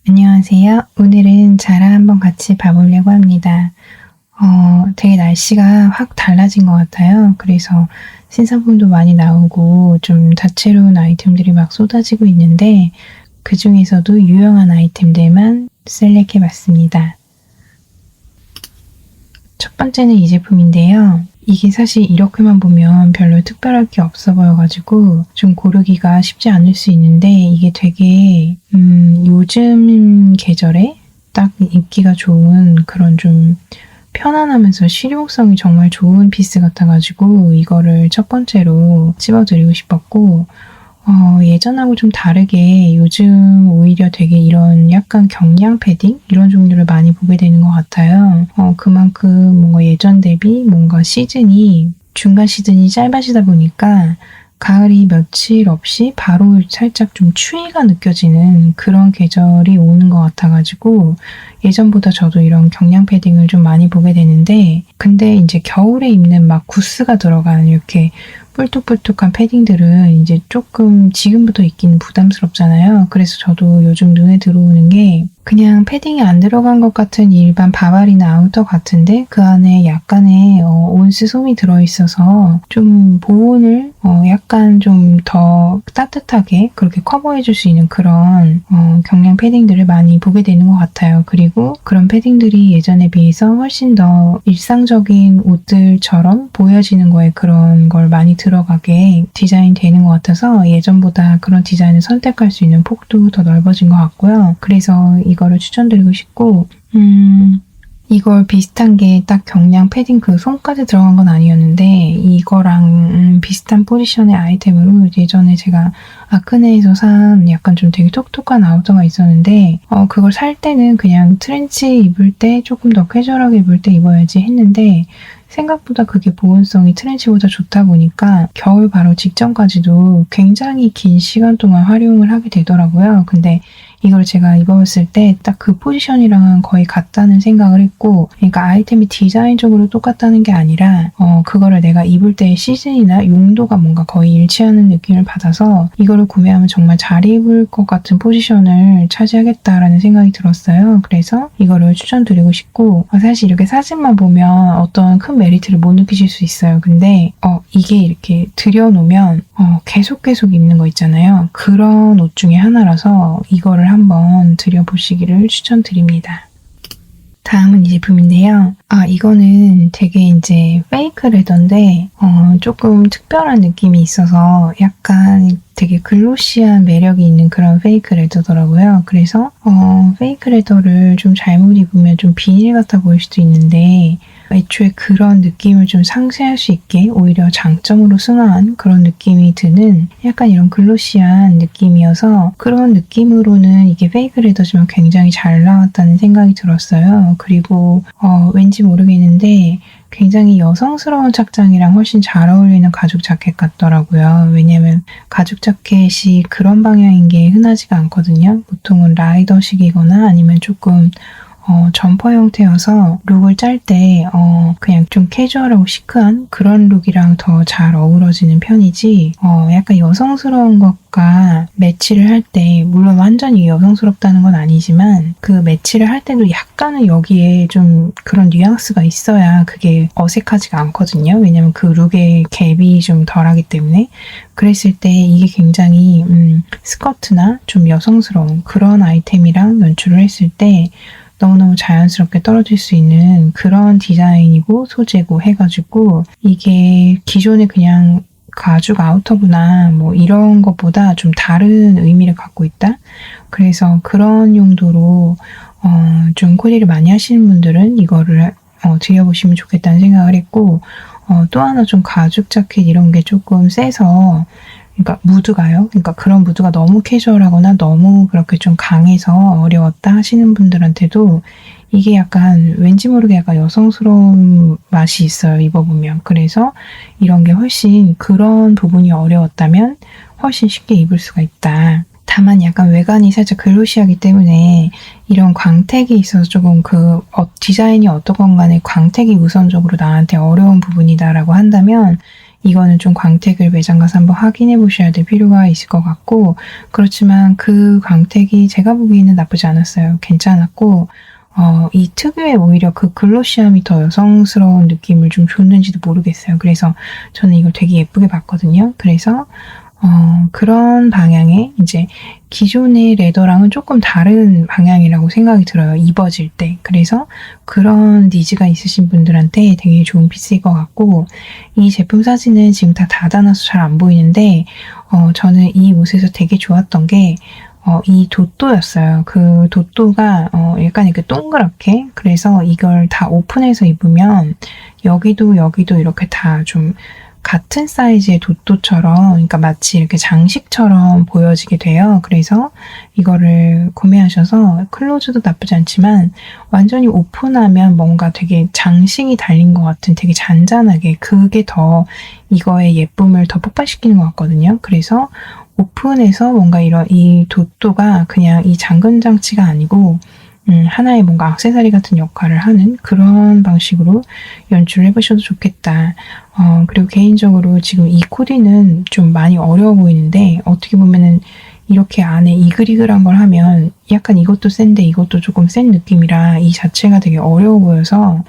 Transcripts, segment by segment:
안녕하세요. 오늘은 자랑 한번 같이 봐보려고 합니다. 되게 날씨가 확 달라진 것 같아요. 그래서 신상품도 많이 나오고 좀 다채로운 아이템들이 막 쏟아지고 있는데 그 중에서도 유용한 아이템들만 셀렉해 봤습니다. 첫 번째는 이 제품인데요. 이게 사실 이렇게만 보면 별로 특별할 게 없어 보여가지고 좀 고르기가 쉽지 않을 수 있는데 이게 되게 요즘 계절에 딱 입기가 좋은 그런 좀 편안하면서 실용성이 정말 좋은 피스 같아가지고 이거를 첫 번째로 찝어드리고 싶었고 예전하고 좀 다르게 요즘 오히려 되게 이런 약간 경량 패딩? 이런 종류를 많이 보게 되는 것 같아요. 그만큼 뭔가 예전 대비 뭔가 중간 시즌이 짧아지다 보니까 가을이 며칠 없이 바로 살짝 좀 추위가 느껴지는 그런 계절이 오는 것 같아가지고 예전보다 저도 이런 경량 패딩을 좀 많이 보게 되는데 근데 이제 겨울에 입는 막 구스가 들어간 이렇게 뿔뚝뿔뚝한 패딩들은 이제 조금 지금부터 입기는 부담스럽잖아요. 그래서 저도 요즘 눈에 들어오는 게 그냥 패딩이 안 들어간 것 같은 일반 바바리나 아우터 같은데 그 안에 약간의 온스 솜이 들어있어서 좀 보온을 약간 좀 더 따뜻하게 그렇게 커버해줄 수 있는 그런 경량 패딩들을 많이 보게 되는 것 같아요. 그리고 그런 패딩들이 예전에 비해서 훨씬 더 일상적인 옷들처럼 보여지는 거에 그런 걸 많이 들어가게 디자인 되는 것 같아서 예전보다 그런 디자인을 선택할 수 있는 폭도 더 넓어진 것 같고요. 그래서 이거를 추천드리고 싶고 이걸 비슷한 게 딱 경량 패딩 그 솜까지 들어간 건 아니었는데 이거랑 비슷한 포지션의 아이템으로 예전에 제가 아크네에서 산 약간 좀 되게 톡톡한 아우터가 있었는데 그걸 살 때는 그냥 트렌치 입을 때 조금 더 캐주얼하게 입을 때 입어야지 했는데 생각보다 그게 보온성이 트렌치보다 좋다 보니까 겨울 바로 직전까지도 굉장히 긴 시간 동안 활용을 하게 되더라고요. 근데 이걸 제가 입어봤을 때 딱 그 포지션이랑은 거의 같다는 생각을 했고 그러니까 아이템이 디자인적으로 똑같다는 게 아니라 그거를 내가 입을 때의 시즌이나 용도가 뭔가 거의 일치하는 느낌을 받아서 이거를 구매하면 정말 잘 입을 것 같은 포지션을 차지하겠다라는 생각이 들었어요. 그래서 이거를 추천드리고 싶고 사실 이렇게 사진만 보면 어떤 큰 메리트를 못 느끼실 수 있어요. 근데 이게 이렇게 들여놓으면 계속 입는 거 있잖아요. 그런 옷 중에 하나라서 이거를 한번 들여보시기를 추천드립니다. 다음은 이 제품인데요. 이거는 되게 이제 페이크 레더인데 조금 특별한 느낌이 있어서 약간 되게 글로시한 매력이 있는 그런 페이크 레더더라고요. 그래서 페이크 레더를 좀 잘못 입으면 좀 비닐 같아 보일 수도 있는데 애초에 그런 느낌을 좀 상쇄할 수 있게 오히려 장점으로 승화한 그런 느낌이 드는 약간 이런 글로시한 느낌이어서 그런 느낌으로는 이게 페이크 레더지만 굉장히 잘 나왔다는 생각이 들었어요. 그리고 왠지 모르겠는데 굉장히 여성스러운 착장이랑 훨씬 잘 어울리는 가죽 자켓 같더라고요. 왜냐면 가죽 자켓이 그런 방향인 게 흔하지가 않거든요. 보통은 라이더식이거나 아니면 조금 점퍼 형태여서 룩을 짤 때 그냥 좀 캐주얼하고 시크한 그런 룩이랑 더 잘 어우러지는 편이지 약간 여성스러운 것과 매치를 할 때 물론 완전히 여성스럽다는 건 아니지만 그 매치를 할 때도 약간은 여기에 좀 그런 뉘앙스가 있어야 그게 어색하지가 않거든요. 왜냐면 그 룩의 갭이 좀 덜하기 때문에 그랬을 때 이게 굉장히 스커트나 좀 여성스러운 그런 아이템이랑 연출을 했을 때 너무너무 자연스럽게 떨어질 수 있는 그런 디자인이고 소재고 해가지고 이게 기존에 그냥 가죽 아우터구나 뭐 이런 것보다 좀 다른 의미를 갖고 있다. 그래서 그런 용도로 좀 코디를 많이 하시는 분들은 이거를 드려보시면 좋겠다는 생각을 했고 또 하나 좀 가죽 자켓 이런 게 조금 세서 그러니까 무드가요. 그러니까 그런 무드가 너무 캐주얼하거나 너무 그렇게 좀 강해서 어려웠다 하시는 분들한테도 이게 약간 왠지 모르게 약간 여성스러운 맛이 있어요. 입어보면. 그래서 이런 게 훨씬 그런 부분이 어려웠다면 훨씬 쉽게 입을 수가 있다. 다만 약간 외관이 살짝 글로시하기 때문에 이런 광택이 있어서 조금 디자인이 어떻건 간에 광택이 우선적으로 나한테 어려운 부분이다라고 한다면 이거는 좀 광택을 매장 가서 한번 확인해 보셔야 될 필요가 있을 것 같고, 그렇지만 그 광택이 제가 보기에는 나쁘지 않았어요. 괜찮았고, 이 특유의 오히려 그 글로시함이 더 여성스러운 느낌을 좀 줬는지도 모르겠어요. 그래서 저는 이걸 되게 예쁘게 봤거든요. 그래서 그런 방향의 이제 기존의 레더랑은 조금 다른 방향이라고 생각이 들어요. 입어질 때. 그래서 그런 니즈가 있으신 분들한테 되게 좋은 피스일 것 같고, 이 제품 사진은 지금 다 닫아놔서 잘 안 보이는데 저는 이 옷에서 되게 좋았던 게 이 돗도였어요. 그 돗도가 약간 이렇게 동그랗게, 그래서 이걸 다 오픈해서 입으면 여기도 이렇게 다 좀 같은 사이즈의 돗도처럼, 그러니까 마치 이렇게 장식처럼 보여지게 돼요. 그래서 이거를 구매하셔서 클로즈도 나쁘지 않지만 완전히 오픈하면 뭔가 되게 장식이 달린 것 같은, 되게 잔잔하게, 그게 더 이거의 예쁨을 더 폭발시키는 것 같거든요. 그래서 오픈해서 뭔가 이 돗도가 그냥 이 잠금 장치가 아니고 하나의 뭔가 액세서리 같은 역할을 하는 그런 방식으로 연출을 해보셔도 좋겠다. 그리고 개인적으로 지금 이 코디는 좀 많이 어려워 보이는데, 어떻게 보면은 이렇게 안에 이글이글한 걸 하면 약간 이것도 센데 이것도 조금 센 느낌이라 이 자체가 되게 어려워 보여서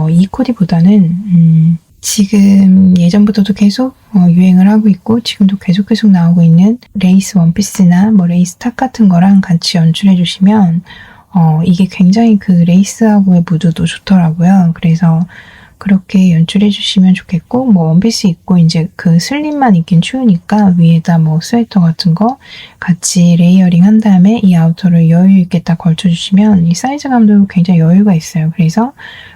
이 코디보다는 지금 예전부터도 계속 유행을 하고 있고 지금도 계속 나오고 있는 레이스 원피스나 뭐 레이스 탑 같은 거랑 같이 연출해 주시면 이게 굉장히 그 레이스하고의 무드도 좋더라고요. 그래서 그렇게 연출해 주시면 좋겠고, 뭐 원피스 입고 이제 그 슬립만 입긴 추우니까 위에다 뭐 스웨터 같은 거 같이 레이어링 한 다음에 이 아우터를 여유 있게 딱 걸쳐주시면 이 사이즈감도 굉장히 여유가 있어요. 그래서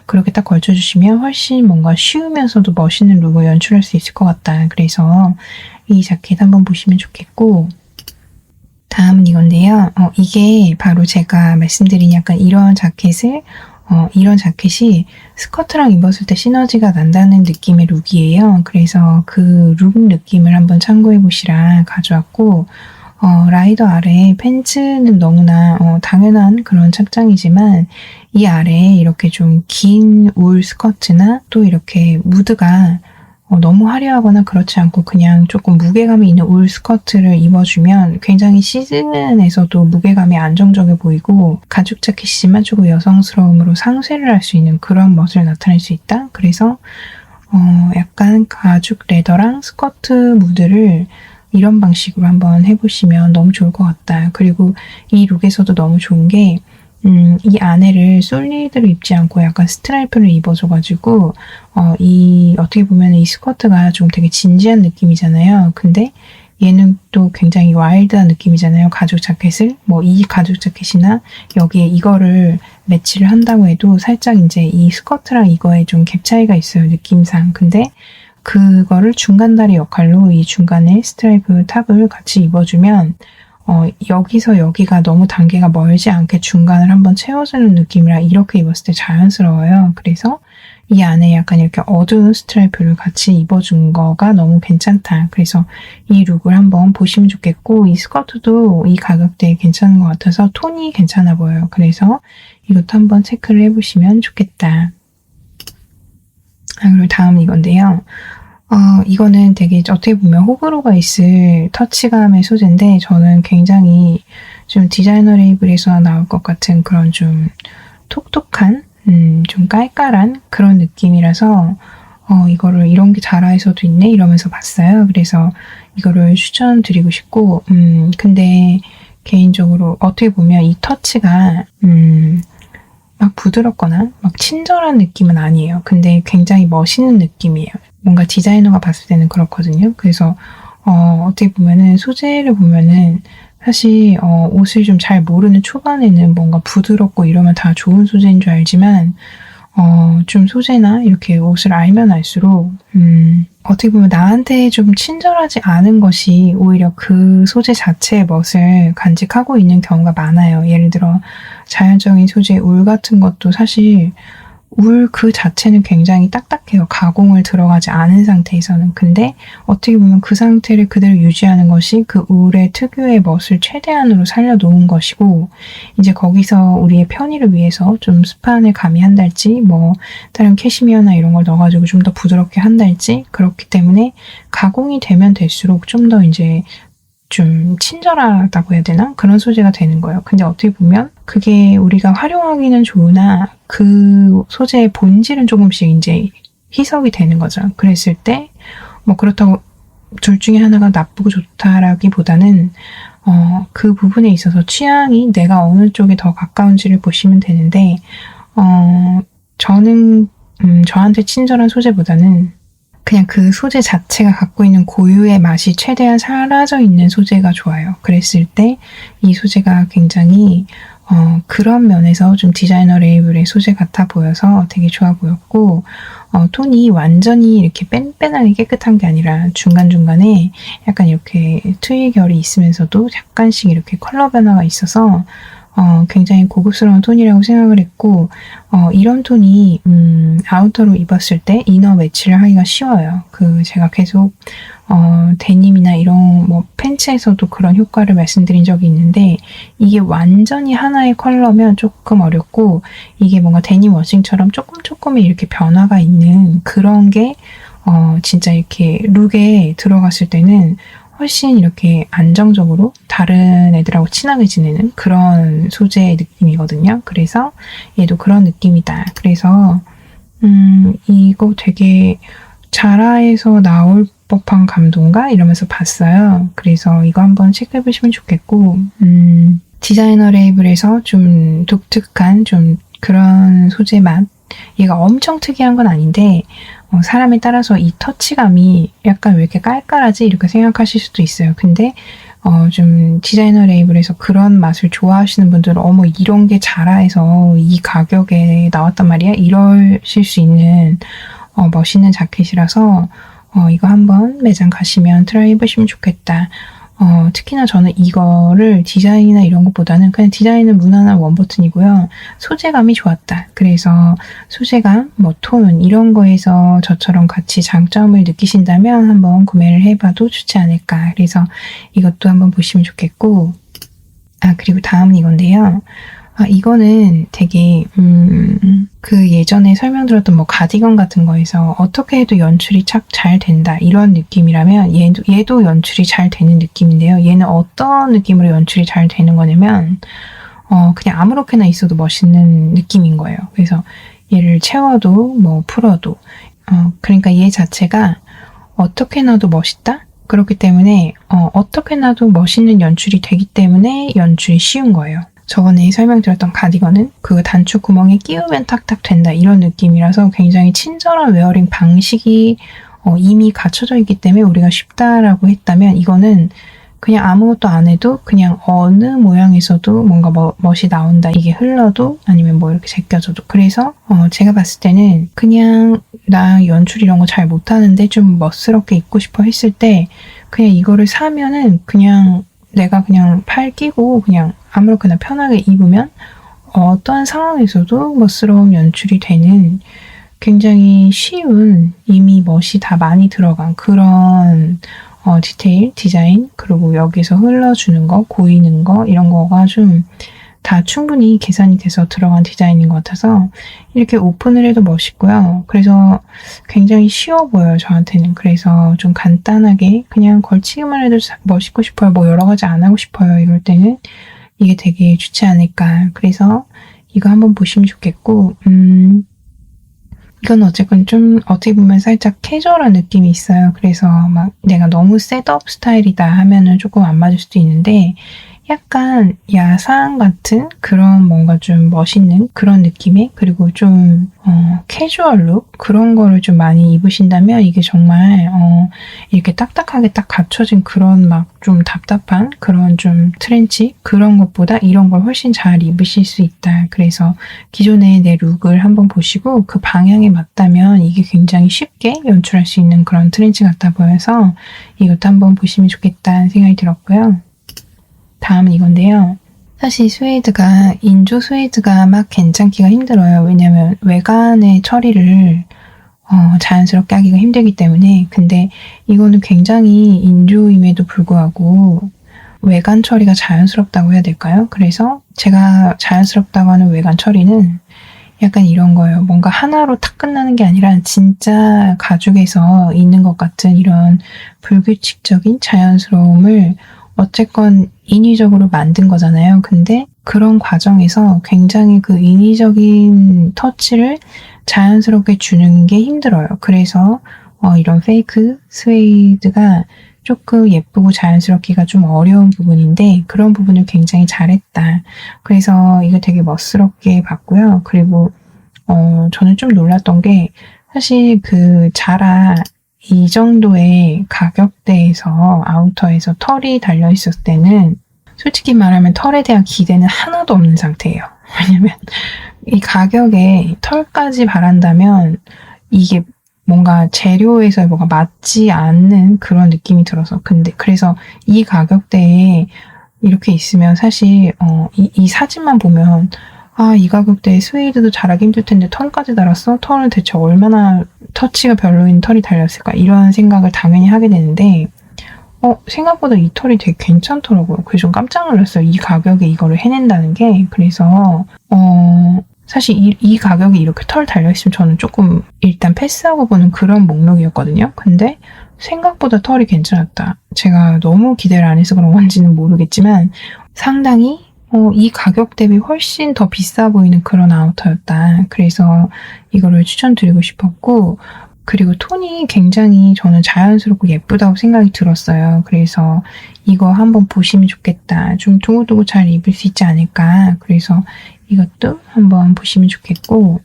그렇게 딱 걸쳐주시면 훨씬 뭔가 쉬우면서도 멋있는 룩을 연출할 수 있을 것 같다. 그래서 이 자켓 한번 보시면 좋겠고, 다음은 이건데요. 이게 바로 제가 말씀드린 약간 이런 자켓을 이런 자켓이 스커트랑 입었을 때 시너지가 난다는 느낌의 룩이에요. 그래서 그 룩 느낌을 한번 참고해 보시라 가져왔고, 라이더 아래 팬츠는 너무나 당연한 그런 착장이지만 이 아래에 이렇게 좀 긴 울 스커트나 또 이렇게 무드가 너무 화려하거나 그렇지 않고 그냥 조금 무게감이 있는 울 스커트를 입어주면 굉장히 시즌에서도 무게감이 안정적이 보이고 가죽 자켓이지만 조금 여성스러움으로 상쇄를 할 수 있는 그런 멋을 나타낼 수 있다. 그래서 약간 가죽 레더랑 스커트 무드를 이런 방식으로 한번 해보시면 너무 좋을 것 같다. 그리고 이 룩에서도 너무 좋은 게 이 안에를 솔리드를 입지 않고 약간 스트라이프를 입어줘가지고 어떻게 보면 이 스커트가 좀 되게 진지한 느낌이잖아요. 근데 얘는 또 굉장히 와일드한 느낌이잖아요. 가죽 자켓을 뭐 이 가죽 자켓이나 여기에 이거를 매치를 한다고 해도 살짝 이제 이 스커트랑 이거에 좀 갭 차이가 있어요, 느낌상. 근데 그거를 중간다리 역할로 이 중간에 스트라이프 탑을 같이 입어주면 여기서 여기가 너무 단계가 멀지 않게 중간을 한번 채워주는 느낌이라 이렇게 입었을 때 자연스러워요. 그래서 이 안에 약간 이렇게 어두운 스트라이프를 같이 입어준 거가 너무 괜찮다. 그래서 이 룩을 한번 보시면 좋겠고, 이 스커트도 이 가격대에 괜찮은 것 같아서 톤이 괜찮아 보여요. 그래서 이것도 한번 체크를 해보시면 좋겠다. 그리고 다음 이건데요. 이거는 되게 어떻게 보면 호불호가 있을 터치감의 소재인데 저는 굉장히 좀 디자이너 레이블에서 나올 것 같은 그런 좀 톡톡한 좀 깔깔한 그런 느낌이라서 이거를 이런 게 자라에서도 있네 이러면서 봤어요. 그래서 이거를 추천드리고 싶고 근데 개인적으로 어떻게 보면 이 터치가 막 부드럽거나 막 친절한 느낌은 아니에요. 근데 굉장히 멋있는 느낌이에요. 뭔가 디자이너가 봤을 때는 그렇거든요. 그래서 어떻게 보면은 소재를 보면은 사실 옷을 좀 잘 모르는 초반에는 뭔가 부드럽고 이러면 다 좋은 소재인 줄 알지만 좀 소재나 이렇게 옷을 알면 알수록 어떻게 보면 나한테 좀 친절하지 않은 것이 오히려 그 소재 자체의 멋을 간직하고 있는 경우가 많아요. 예를 들어 자연적인 소재 울 같은 것도 사실 울 그 자체는 굉장히 딱딱해요. 가공을 들어가지 않은 상태에서는. 근데 어떻게 보면 그 상태를 그대로 유지하는 것이 그 울의 특유의 멋을 최대한으로 살려놓은 것이고, 이제 거기서 우리의 편의를 위해서 좀 스판을 가미한달지, 뭐 다른 캐시미어나 이런 걸 넣어가지고 좀 더 부드럽게 한달지, 그렇기 때문에 가공이 되면 될수록 좀 더 이제 좀 친절하다고 해야 되나? 그런 소재가 되는 거예요. 근데 어떻게 보면 그게 우리가 활용하기는 좋으나 그 소재의 본질은 조금씩 이제 희석이 되는 거죠. 그랬을 때 뭐 그렇다고 둘 중에 하나가 나쁘고 좋다라기보다는 그 부분에 있어서 취향이 내가 어느 쪽에 더 가까운지를 보시면 되는데 저는 저한테 친절한 소재보다는 그냥 그 소재 자체가 갖고 있는 고유의 맛이 최대한 사라져 있는 소재가 좋아요. 그랬을 때 이 소재가 굉장히 그런 면에서 좀 디자이너 레이블의 소재 같아 보여서 되게 좋아 보였고, 톤이 완전히 이렇게 뺀뺀하게 깨끗한 게 아니라 중간중간에 약간 이렇게 트위 결이 있으면서도 약간씩 이렇게 컬러 변화가 있어서 굉장히 고급스러운 톤이라고 생각을 했고, 이런 톤이 아우터로 입었을 때 이너 매치를 하기가 쉬워요. 제가 계속 데님이나 이런 뭐 팬츠에서도 그런 효과를 말씀드린 적이 있는데, 이게 완전히 하나의 컬러면 조금 어렵고, 이게 뭔가 데님 워싱처럼 조금의 이렇게 변화가 있는 그런 게 진짜 이렇게 룩에 들어갔을 때는 훨씬 이렇게 안정적으로 다른 애들하고 친하게 지내는 그런 소재의 느낌이거든요. 그래서 얘도 그런 느낌이다. 그래서 이거 되게 자라에서 나올 법한 감동가? 이러면서 봤어요. 그래서 이거 한번 체크해보시면 좋겠고, 디자이너 레이블에서 좀 독특한 좀 그런 소재 맛, 얘가 엄청 특이한 건 아닌데 사람에 따라서 이 터치감이 약간 왜 이렇게 깔깔하지? 이렇게 생각하실 수도 있어요. 근데 좀 디자이너 레이블에서 그런 맛을 좋아하시는 분들은 어머 이런 게 자라에서 이 가격에 나왔단 말이야? 이러실 수 있는 멋있는 자켓이라서 이거 한번 매장 가시면 트라이 해보시면 좋겠다. 특히나 저는 이거를 디자인이나 이런 것보다는 그냥 디자인은 무난한 원버튼이고요. 소재감이 좋았다. 그래서 소재감, 뭐 톤 이런 거에서 저처럼 같이 장점을 느끼신다면 한번 구매를 해봐도 좋지 않을까. 그래서 이것도 한번 보시면 좋겠고, 그리고 다음은 이건데요. 이거는 되게 그 예전에 설명드렸던 뭐 가디건 같은 거에서 어떻게 해도 연출이 착 잘 된다 이런 느낌이라면 얘도 연출이 잘 되는 느낌인데요. 얘는 어떤 느낌으로 연출이 잘 되는 거냐면 그냥 아무렇게나 있어도 멋있는 느낌인 거예요. 그래서 얘를 채워도 뭐 풀어도 그러니까 얘 자체가 어떻게 놔도 멋있다? 그렇기 때문에 어떻게 놔도 멋있는 연출이 되기 때문에 연출이 쉬운 거예요. 저번에 설명드렸던 가디건은 그 단추 구멍에 끼우면 탁탁 된다 이런 느낌이라서 굉장히 친절한 웨어링 방식이 이미 갖춰져 있기 때문에 우리가 쉽다라고 했다면, 이거는 그냥 아무것도 안 해도 그냥 어느 모양에서도 뭔가 멋이 나온다. 이게 흘러도 아니면 뭐 이렇게 제껴져도. 그래서 제가 봤을 때는 그냥 나 연출 이런 거 잘 못하는데 좀 멋스럽게 입고 싶어 했을 때 그냥 이거를 사면은 그냥 내가 그냥 팔 끼고 그냥 아무렇게나 편하게 입으면 어떤 상황에서도 멋스러운 연출이 되는 굉장히 쉬운, 이미 멋이 다 많이 들어간 그런 디테일, 디자인, 그리고 여기서 흘러주는 거, 고이는 거 이런 거가 좀 다 충분히 계산이 돼서 들어간 디자인인 것 같아서 이렇게 오픈을 해도 멋있고요. 그래서 굉장히 쉬워 보여요, 저한테는. 그래서 좀 간단하게 그냥 걸치기만 해도 멋있고 싶어요. 뭐 여러 가지 안 하고 싶어요. 이럴 때는 이게 되게 좋지 않을까. 그래서 이거 한번 보시면 좋겠고, 이건 어쨌건 좀 어떻게 보면 살짝 캐주얼한 느낌이 있어요. 그래서 막 내가 너무 셋업 스타일이다 하면은 조금 안 맞을 수도 있는데, 약간 야상 같은 그런 뭔가 좀 멋있는 그런 느낌의, 그리고 좀 캐주얼 룩 그런 거를 좀 많이 입으신다면 이게 정말 이렇게 딱딱하게 딱 갖춰진 그런 막 좀 답답한 그런 좀 트렌치 그런 것보다 이런 걸 훨씬 잘 입으실 수 있다. 그래서 기존의 내 룩을 한번 보시고 그 방향에 맞다면 이게 굉장히 쉽게 연출할 수 있는 그런 트렌치 같아 보여서 이것도 한번 보시면 좋겠다는 생각이 들었고요. 다음은 이건데요. 사실 스웨이드가, 인조 스웨이드가 막 괜찮기가 힘들어요. 왜냐면 외관의 처리를 자연스럽게 하기가 힘들기 때문에. 근데 이거는 굉장히 인조임에도 불구하고 외관 처리가 자연스럽다고 해야 될까요? 그래서 제가 자연스럽다고 하는 외관 처리는 약간 이런 거예요. 뭔가 하나로 탁 끝나는 게 아니라 진짜 가죽에서 있는 것 같은 이런 불규칙적인 자연스러움을 어쨌건 인위적으로 만든 거잖아요. 근데 그런 과정에서 굉장히 그 인위적인 터치를 자연스럽게 주는 게 힘들어요. 그래서 이런 페이크 스웨이드가 조금 예쁘고 자연스럽기가 좀 어려운 부분인데 그런 부분을 굉장히 잘했다. 그래서 이거 되게 멋스럽게 봤고요. 그리고 저는 좀 놀랐던 게 사실 그 자라 이 정도의 가격대에서 아우터에서 털이 달려있었을 때는 솔직히 말하면 털에 대한 기대는 하나도 없는 상태예요. 왜냐면 이 가격에 털까지 바란다면 이게 뭔가 재료에서 뭐가 맞지 않는 그런 느낌이 들어서 그래서 이 가격대에 이렇게 있으면 사실 이 사진만 보면 이 가격대에 스웨이드도 자라기 힘들 텐데 털까지 달았어? 털은 대체 얼마나 터치가 별로인 털이 달렸을까? 이런 생각을 당연히 하게 되는데 생각보다 이 털이 되게 괜찮더라고요. 그래서 좀 깜짝 놀랐어요. 이 가격에 이거를 해낸다는 게. 그래서 사실 이 가격에 이렇게 털 달려있으면 저는 조금 일단 패스하고 보는 그런 목록이었거든요. 근데 생각보다 털이 괜찮았다. 제가 너무 기대를 안 해서 그런 건지는 모르겠지만 상당히 이 가격 대비 훨씬 더 비싸 보이는 그런 아우터였다. 그래서 이거를 추천드리고 싶었고 그리고 톤이 굉장히 저는 자연스럽고 예쁘다고 생각이 들었어요. 그래서 이거 한번 보시면 좋겠다. 좀 두고두고 잘 입을 수 있지 않을까. 그래서 이것도 한번 보시면 좋겠고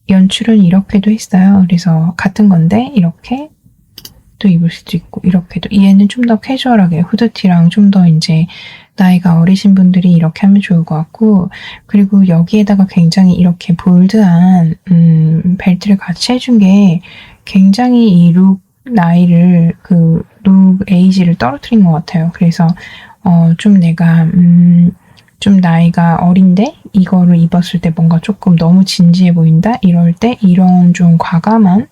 연출은 이렇게도 했어요. 그래서 같은 건데 이렇게 또 입을 수도 있고 이렇게도 얘는 좀 더 캐주얼하게 후드티랑 좀 더 이제 나이가 어리신 분들이 이렇게 하면 좋을 것 같고 그리고 여기에다가 굉장히 이렇게 볼드한 벨트를 같이 해준 게 굉장히 이 룩 나이를 그 룩 에이지를 떨어뜨린 것 같아요. 그래서 좀 내가 좀 나이가 어린데 이거를 입었을 때 뭔가 조금 너무 진지해 보인다 이럴 때 이런 좀 과감한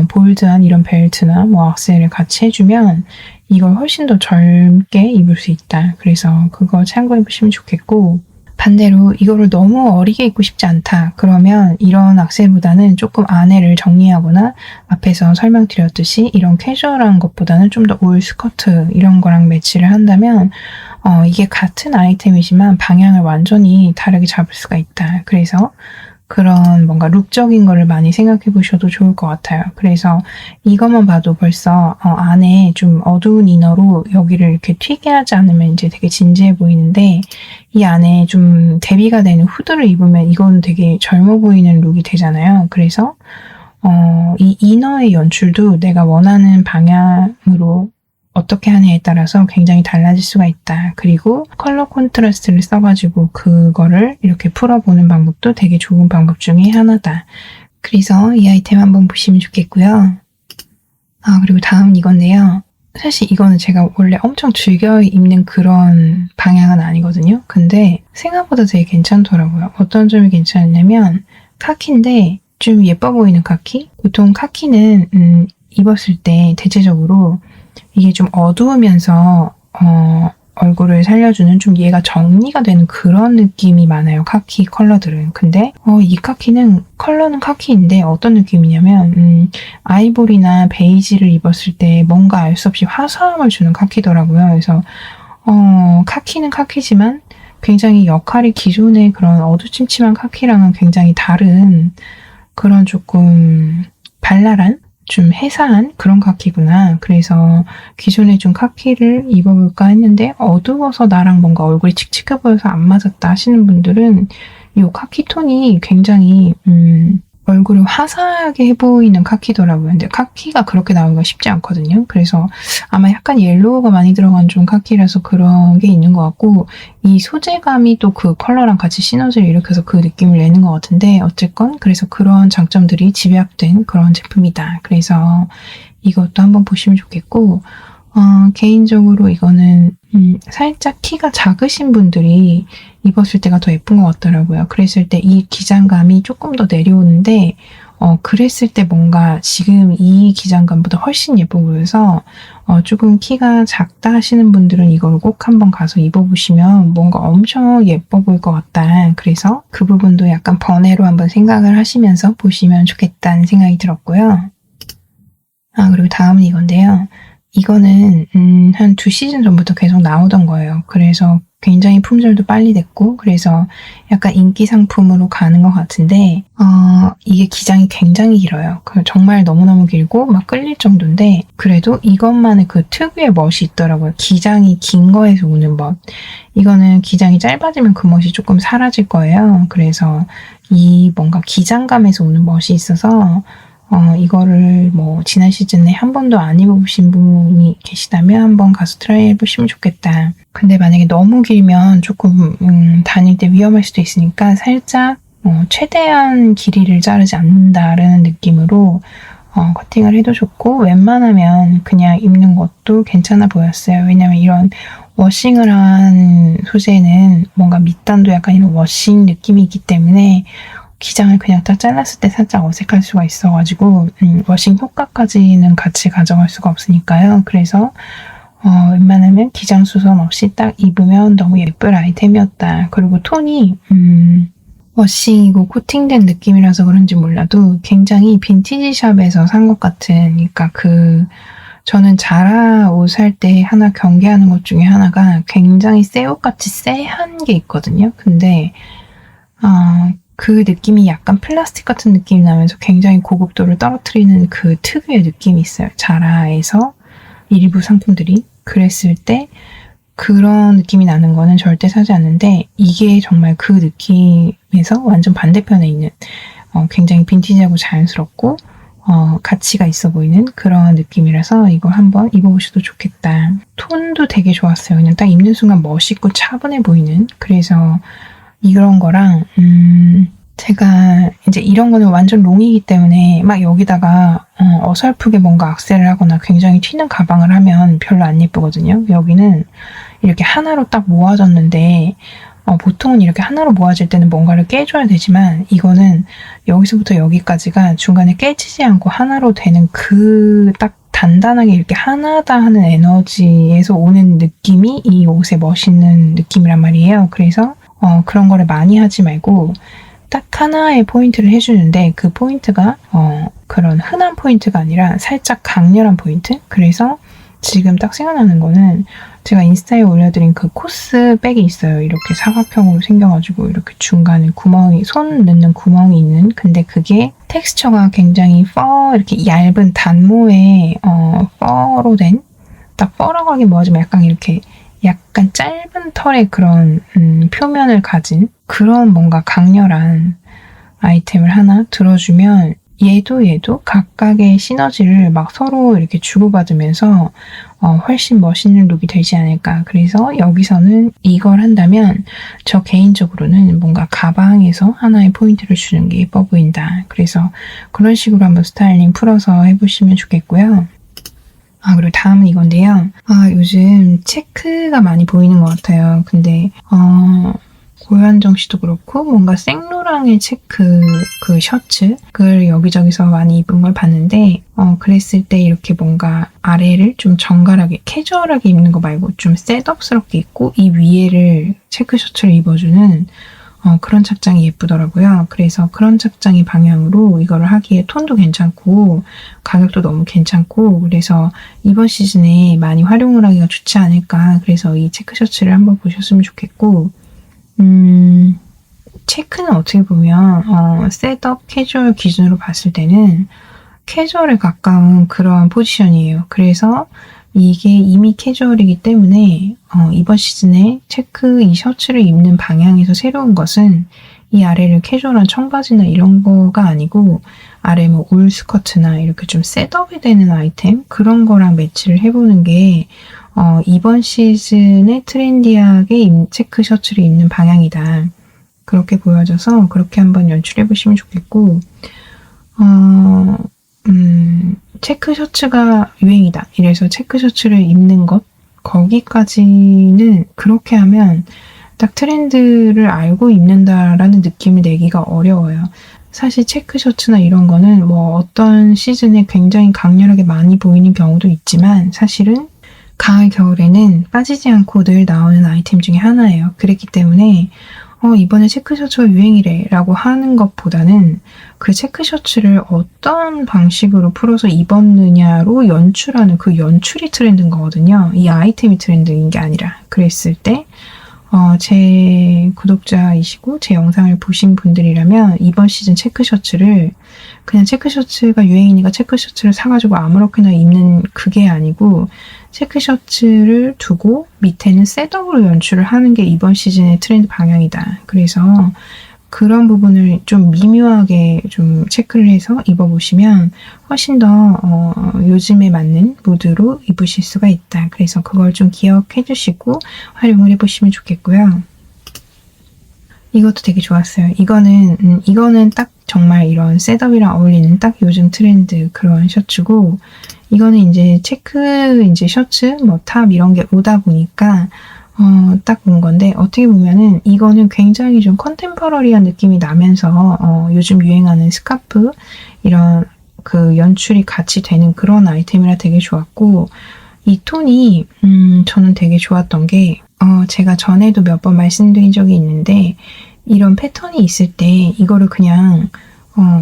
볼드한 이런 벨트나 뭐 악세를 같이 해주면 이걸 훨씬 더 젊게 입을 수 있다. 그래서 그거 참고해 보시면 좋겠고 반대로 이거를 너무 어리게 입고 싶지 않다. 그러면 이런 악세보다는 조금 안에를 정리하거나 앞에서 설명드렸듯이 이런 캐주얼한 것보다는 좀 더 올 스커트 이런 거랑 매치를 한다면 이게 같은 아이템이지만 방향을 완전히 다르게 잡을 수가 있다. 그래서 그런 뭔가 룩적인 거를 많이 생각해 보셔도 좋을 것 같아요. 그래서 이것만 봐도 벌써 안에 좀 어두운 이너로 여기를 이렇게 튀게 하지 않으면 이제 되게 진지해 보이는데 이 안에 좀 대비가 되는 후드를 입으면 이건 되게 젊어 보이는 룩이 되잖아요. 그래서 이 이너의 연출도 내가 원하는 방향으로 어떻게 하느냐에 따라서 굉장히 달라질 수가 있다. 그리고 컬러 콘트라스트를 써가지고 그거를 이렇게 풀어보는 방법도 되게 좋은 방법 중에 하나다. 그래서 이 아이템 한번 보시면 좋겠고요. 그리고 다음 이건데요. 사실 이거는 제가 원래 엄청 즐겨 입는 그런 방향은 아니거든요. 근데 생각보다 되게 괜찮더라고요. 어떤 점이 괜찮냐면 카키인데 좀 예뻐 보이는 카키? 보통 카키는 입었을 때 대체적으로 이게 좀 어두우면서 얼굴을 살려주는 좀 얘가 정리가 되는 그런 느낌이 많아요. 카키 컬러들은. 근데 이 카키는 컬러는 카키인데 어떤 느낌이냐면 아이보리나 베이지를 입었을 때 뭔가 알 수 없이 화사함을 주는 카키더라고요. 그래서 카키는 카키지만 굉장히 역할이 기존의 그런 어두침침한 카키랑은 굉장히 다른 그런 조금 발랄한 좀 해사한 그런 카키구나. 그래서 기존에 좀 카키를 입어볼까 했는데 어두워서 나랑 뭔가 얼굴이 칙칙해 보여서 안 맞았다 하시는 분들은 이 카키 톤이 굉장히 얼굴을 화사하게 해보이는 카키더라고요. 근데 카키가 그렇게 나오기가 쉽지 않거든요. 그래서 아마 약간 옐로우가 많이 들어간 좀 카키라서 그런 게 있는 것 같고 이 소재감이 또 그 컬러랑 같이 시너지를 일으켜서 그 느낌을 내는 것 같은데 어쨌건 그래서 그런 장점들이 집약된 그런 제품이다. 그래서 이것도 한번 보시면 좋겠고 개인적으로 이거는 살짝 키가 작으신 분들이 입었을 때가 더 예쁜 것 같더라고요. 그랬을 때 이 기장감이 조금 더 내려오는데 그랬을 때 뭔가 지금 이 기장감보다 훨씬 예뻐 보여서 조금 키가 작다 하시는 분들은 이걸 꼭 한번 가서 입어보시면 뭔가 엄청 예뻐 보일 것 같다. 그래서 그 부분도 약간 번외로 한번 생각을 하시면서 보시면 좋겠다는 생각이 들었고요. 그리고 다음은 이건데요. 이거는 한 2시즌 전부터 계속 나오던 거예요. 그래서 굉장히 품절도 빨리 됐고 그래서 약간 인기 상품으로 가는 것 같은데 이게 기장이 굉장히 길어요. 정말 너무너무 길고 막 끌릴 정도인데 그래도 이것만의 그 특유의 멋이 있더라고요. 기장이 긴 거에서 오는 멋. 이거는 기장이 짧아지면 그 멋이 조금 사라질 거예요. 그래서 이 뭔가 기장감에서 오는 멋이 있어서 이거를 뭐 지난 시즌에 한 번도 안 입어보신 분이 계시다면 한번 가서 트라이 해보시면 좋겠다. 근데 만약에 너무 길면 조금 다닐 때 위험할 수도 있으니까 살짝 최대한 길이를 자르지 않는다라는 느낌으로 커팅을 해도 좋고 웬만하면 그냥 입는 것도 괜찮아 보였어요. 왜냐면 이런 워싱을 한 소재는 뭔가 밑단도 약간 이런 워싱 느낌이 있기 때문에 기장을 그냥 딱 잘랐을 때 살짝 어색할 수가 있어가지고 워싱 효과까지는 같이 가져갈 수가 없으니까요. 그래서 웬만하면 기장 수선 없이 딱 입으면 너무 예쁠 아이템이었다. 그리고 톤이 워싱이고 코팅된 느낌이라서 그런지 몰라도 굉장히 빈티지 샵에서 산 것 같은, 그러니까 저는 자라 옷 살 때 하나 경계하는 것 중에 하나가 굉장히 새 옷같이 쎄한 게 있거든요. 근데 그 느낌이 약간 플라스틱 같은 느낌이 나면서 굉장히 고급도를 떨어뜨리는 그 특유의 느낌이 있어요. 자라에서 일부 상품들이. 그랬을 때 그런 느낌이 나는 거는 절대 사지 않는데 이게 정말 그 느낌에서 완전 반대편에 있는 굉장히 빈티지하고 자연스럽고 가치가 있어 보이는 그런 느낌이라서 이거 한번 입어보셔도 좋겠다. 톤도 되게 좋았어요. 그냥 딱 입는 순간 멋있고 차분해 보이는. 그래서 이런 거랑 제가 이제 이런 거는 완전 롱이기 때문에 막 여기다가 어설프게 뭔가 악세를 하거나 굉장히 튀는 가방을 하면 별로 안 예쁘거든요. 여기는 이렇게 하나로 딱 모아졌는데 보통은 이렇게 하나로 모아질 때는 뭔가를 깨줘야 되지만 이거는 여기서부터 여기까지가 중간에 깨지지 않고 하나로 되는 그 딱 단단하게 이렇게 하나다 하는 에너지에서 오는 느낌이 이 옷의 멋있는 느낌이란 말이에요. 그래서 그런 거를 많이 하지 말고 딱 하나의 포인트를 해주는데 그 포인트가 그런 흔한 포인트가 아니라 살짝 강렬한 포인트? 그래서 지금 딱 생각나는 거는 제가 인스타에 올려드린 그 코스 백이 있어요. 이렇게 사각형으로 생겨가지고 이렇게 중간에 구멍이, 손 넣는 구멍이 있는. 근데 그게 텍스처가 굉장히 이렇게 얇은 단모의 퍼로 된, 딱 퍼라고 하긴 뭐하지만 약간 이렇게 약간 짧은 털의 그런 표면을 가진 그런 뭔가 강렬한 아이템을 하나 들어주면 얘도 각각의 시너지를 막 서로 이렇게 주고받으면서 훨씬 멋있는 룩이 되지 않을까. 그래서 여기서는 이걸 한다면 저 개인적으로는 뭔가 가방에서 하나의 포인트를 주는 게 예뻐 보인다. 그래서 그런 식으로 한번 스타일링 풀어서 해보시면 좋겠고요. 그리고 다음은 이건데요. 요즘 체크가 많이 보이는 것 같아요. 근데 고현정 씨도 그렇고 뭔가 생로랑의 체크 그 셔츠 그걸 여기저기서 많이 입은 걸 봤는데 그랬을 때 이렇게 뭔가 아래를 좀 정갈하게 캐주얼하게 입는 거 말고 좀 셋업스럽게 입고 이 위에를 체크 셔츠를 입어주는 그런 착장이 예쁘더라고요. 그래서 그런 착장의 방향으로 이거를 하기에 톤도 괜찮고 가격도 너무 괜찮고 그래서 이번 시즌에 많이 활용을 하기가 좋지 않을까. 그래서 이 체크 셔츠를 한번 보셨으면 좋겠고 체크는 어떻게 보면 셋업 캐주얼 기준으로 봤을 때는 캐주얼에 가까운 그런 포지션이에요. 그래서 이게 이미 캐주얼이기 때문에 이번 시즌에 체크 이 셔츠를 입는 방향에서 새로운 것은 이 아래를 캐주얼한 청바지나 이런 거가 아니고 아래 뭐 울 스커트나 이렇게 좀 셋업이 되는 아이템 그런 거랑 매치를 해보는 게 이번 시즌에 트렌디하게 체크 셔츠를 입는 방향이다. 그렇게 보여져서 그렇게 한번 연출해보시면 좋겠고 체크 셔츠가 유행이다. 이래서 체크 셔츠를 입는 것, 거기까지는 그렇게 하면 딱 트렌드를 알고 입는다라는 느낌을 내기가 어려워요. 사실 체크 셔츠나 이런 거는 뭐 어떤 시즌에 굉장히 강렬하게 많이 보이는 경우도 있지만 사실은 가을, 겨울에는 빠지지 않고 늘 나오는 아이템 중에 하나예요. 그랬기 때문에 이번에 체크 셔츠가 유행이래 라고 하는 것보다는 그 체크 셔츠를 어떤 방식으로 풀어서 입었느냐로 연출하는 그 연출이 트렌드인 거거든요. 이 아이템이 트렌드인 게 아니라. 그랬을 때 제 구독자이시고 제 영상을 보신 분들이라면 이번 시즌 체크 셔츠를 그냥 체크 셔츠가 유행이니까 체크 셔츠를 사가지고 아무렇게나 입는 그게 아니고 체크 셔츠를 두고 밑에는 셋업으로 연출을 하는 게 이번 시즌의 트렌드 방향이다. 그래서 그런 부분을 좀 미묘하게 좀 체크를 해서 입어보시면 훨씬 더 요즘에 맞는 무드로 입으실 수가 있다. 그래서 그걸 좀 기억해 주시고 활용을 해보시면 좋겠고요. 이것도 되게 좋았어요. 이거는 딱 정말 이런 셋업이랑 어울리는 딱 요즘 트렌드 그런 셔츠고, 이거는 이제 체크 이제 셔츠, 뭐 탑 이런 게 오다 보니까 딱 온 건데, 어떻게 보면은 이거는 굉장히 좀 컨템퍼러리한 느낌이 나면서 요즘 유행하는 스카프 이런 그 연출이 같이 되는 그런 아이템이라 되게 좋았고, 이 톤이 저는 되게 좋았던 게 제가 전에도 몇 번 말씀드린 적이 있는데, 이런 패턴이 있을 때 이거를 그냥